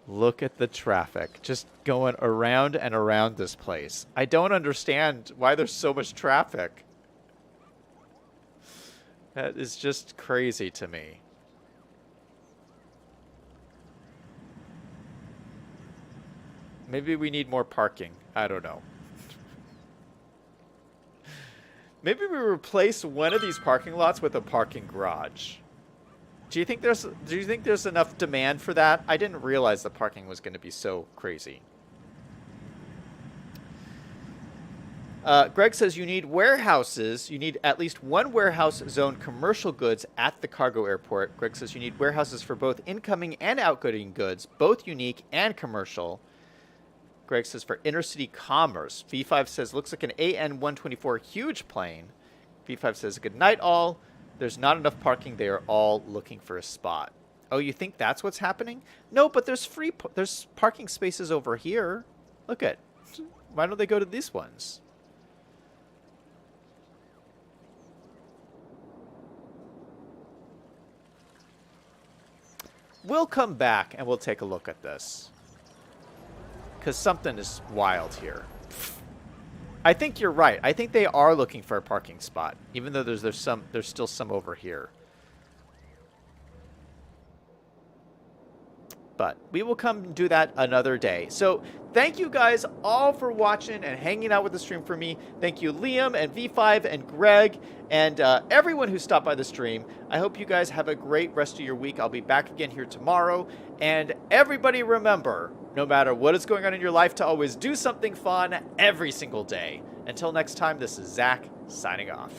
Speaker 1: Look at the traffic just going around and around this place. I don't understand why there's so much traffic. That is just crazy to me. Maybe we need more parking. I don't know. Maybe we replace one of these parking lots with a parking garage. Do you think there's enough demand for that? I didn't realize the parking was going to be so crazy. Greg says you need warehouses. You need at least one warehouse zone commercial goods at the cargo airport. Greg says you need warehouses for both incoming and outgoing goods, both unique and commercial. Greg says for intercity commerce. V5 says looks like an AN-124 huge plane. V5 says good night all. There's not enough parking. They are all looking for a spot. Oh, you think that's what's happening? No, but there's there's parking spaces over here. Look at. Why don't they go to these ones? We'll come back and we'll take a look at this. Because something is wild here. I think you're right. I think they are looking for a parking spot, even though there's still some over here. But we will come and do that another day. So thank you guys all for watching and hanging out with the stream for me. Thank you, Liam and V5 and Greg and everyone who stopped by the stream. I hope you guys have a great rest of your week. I'll be back again here tomorrow. And everybody remember, no matter what is going on in your life, to always do something fun every single day. Until next time, this is Zach signing off.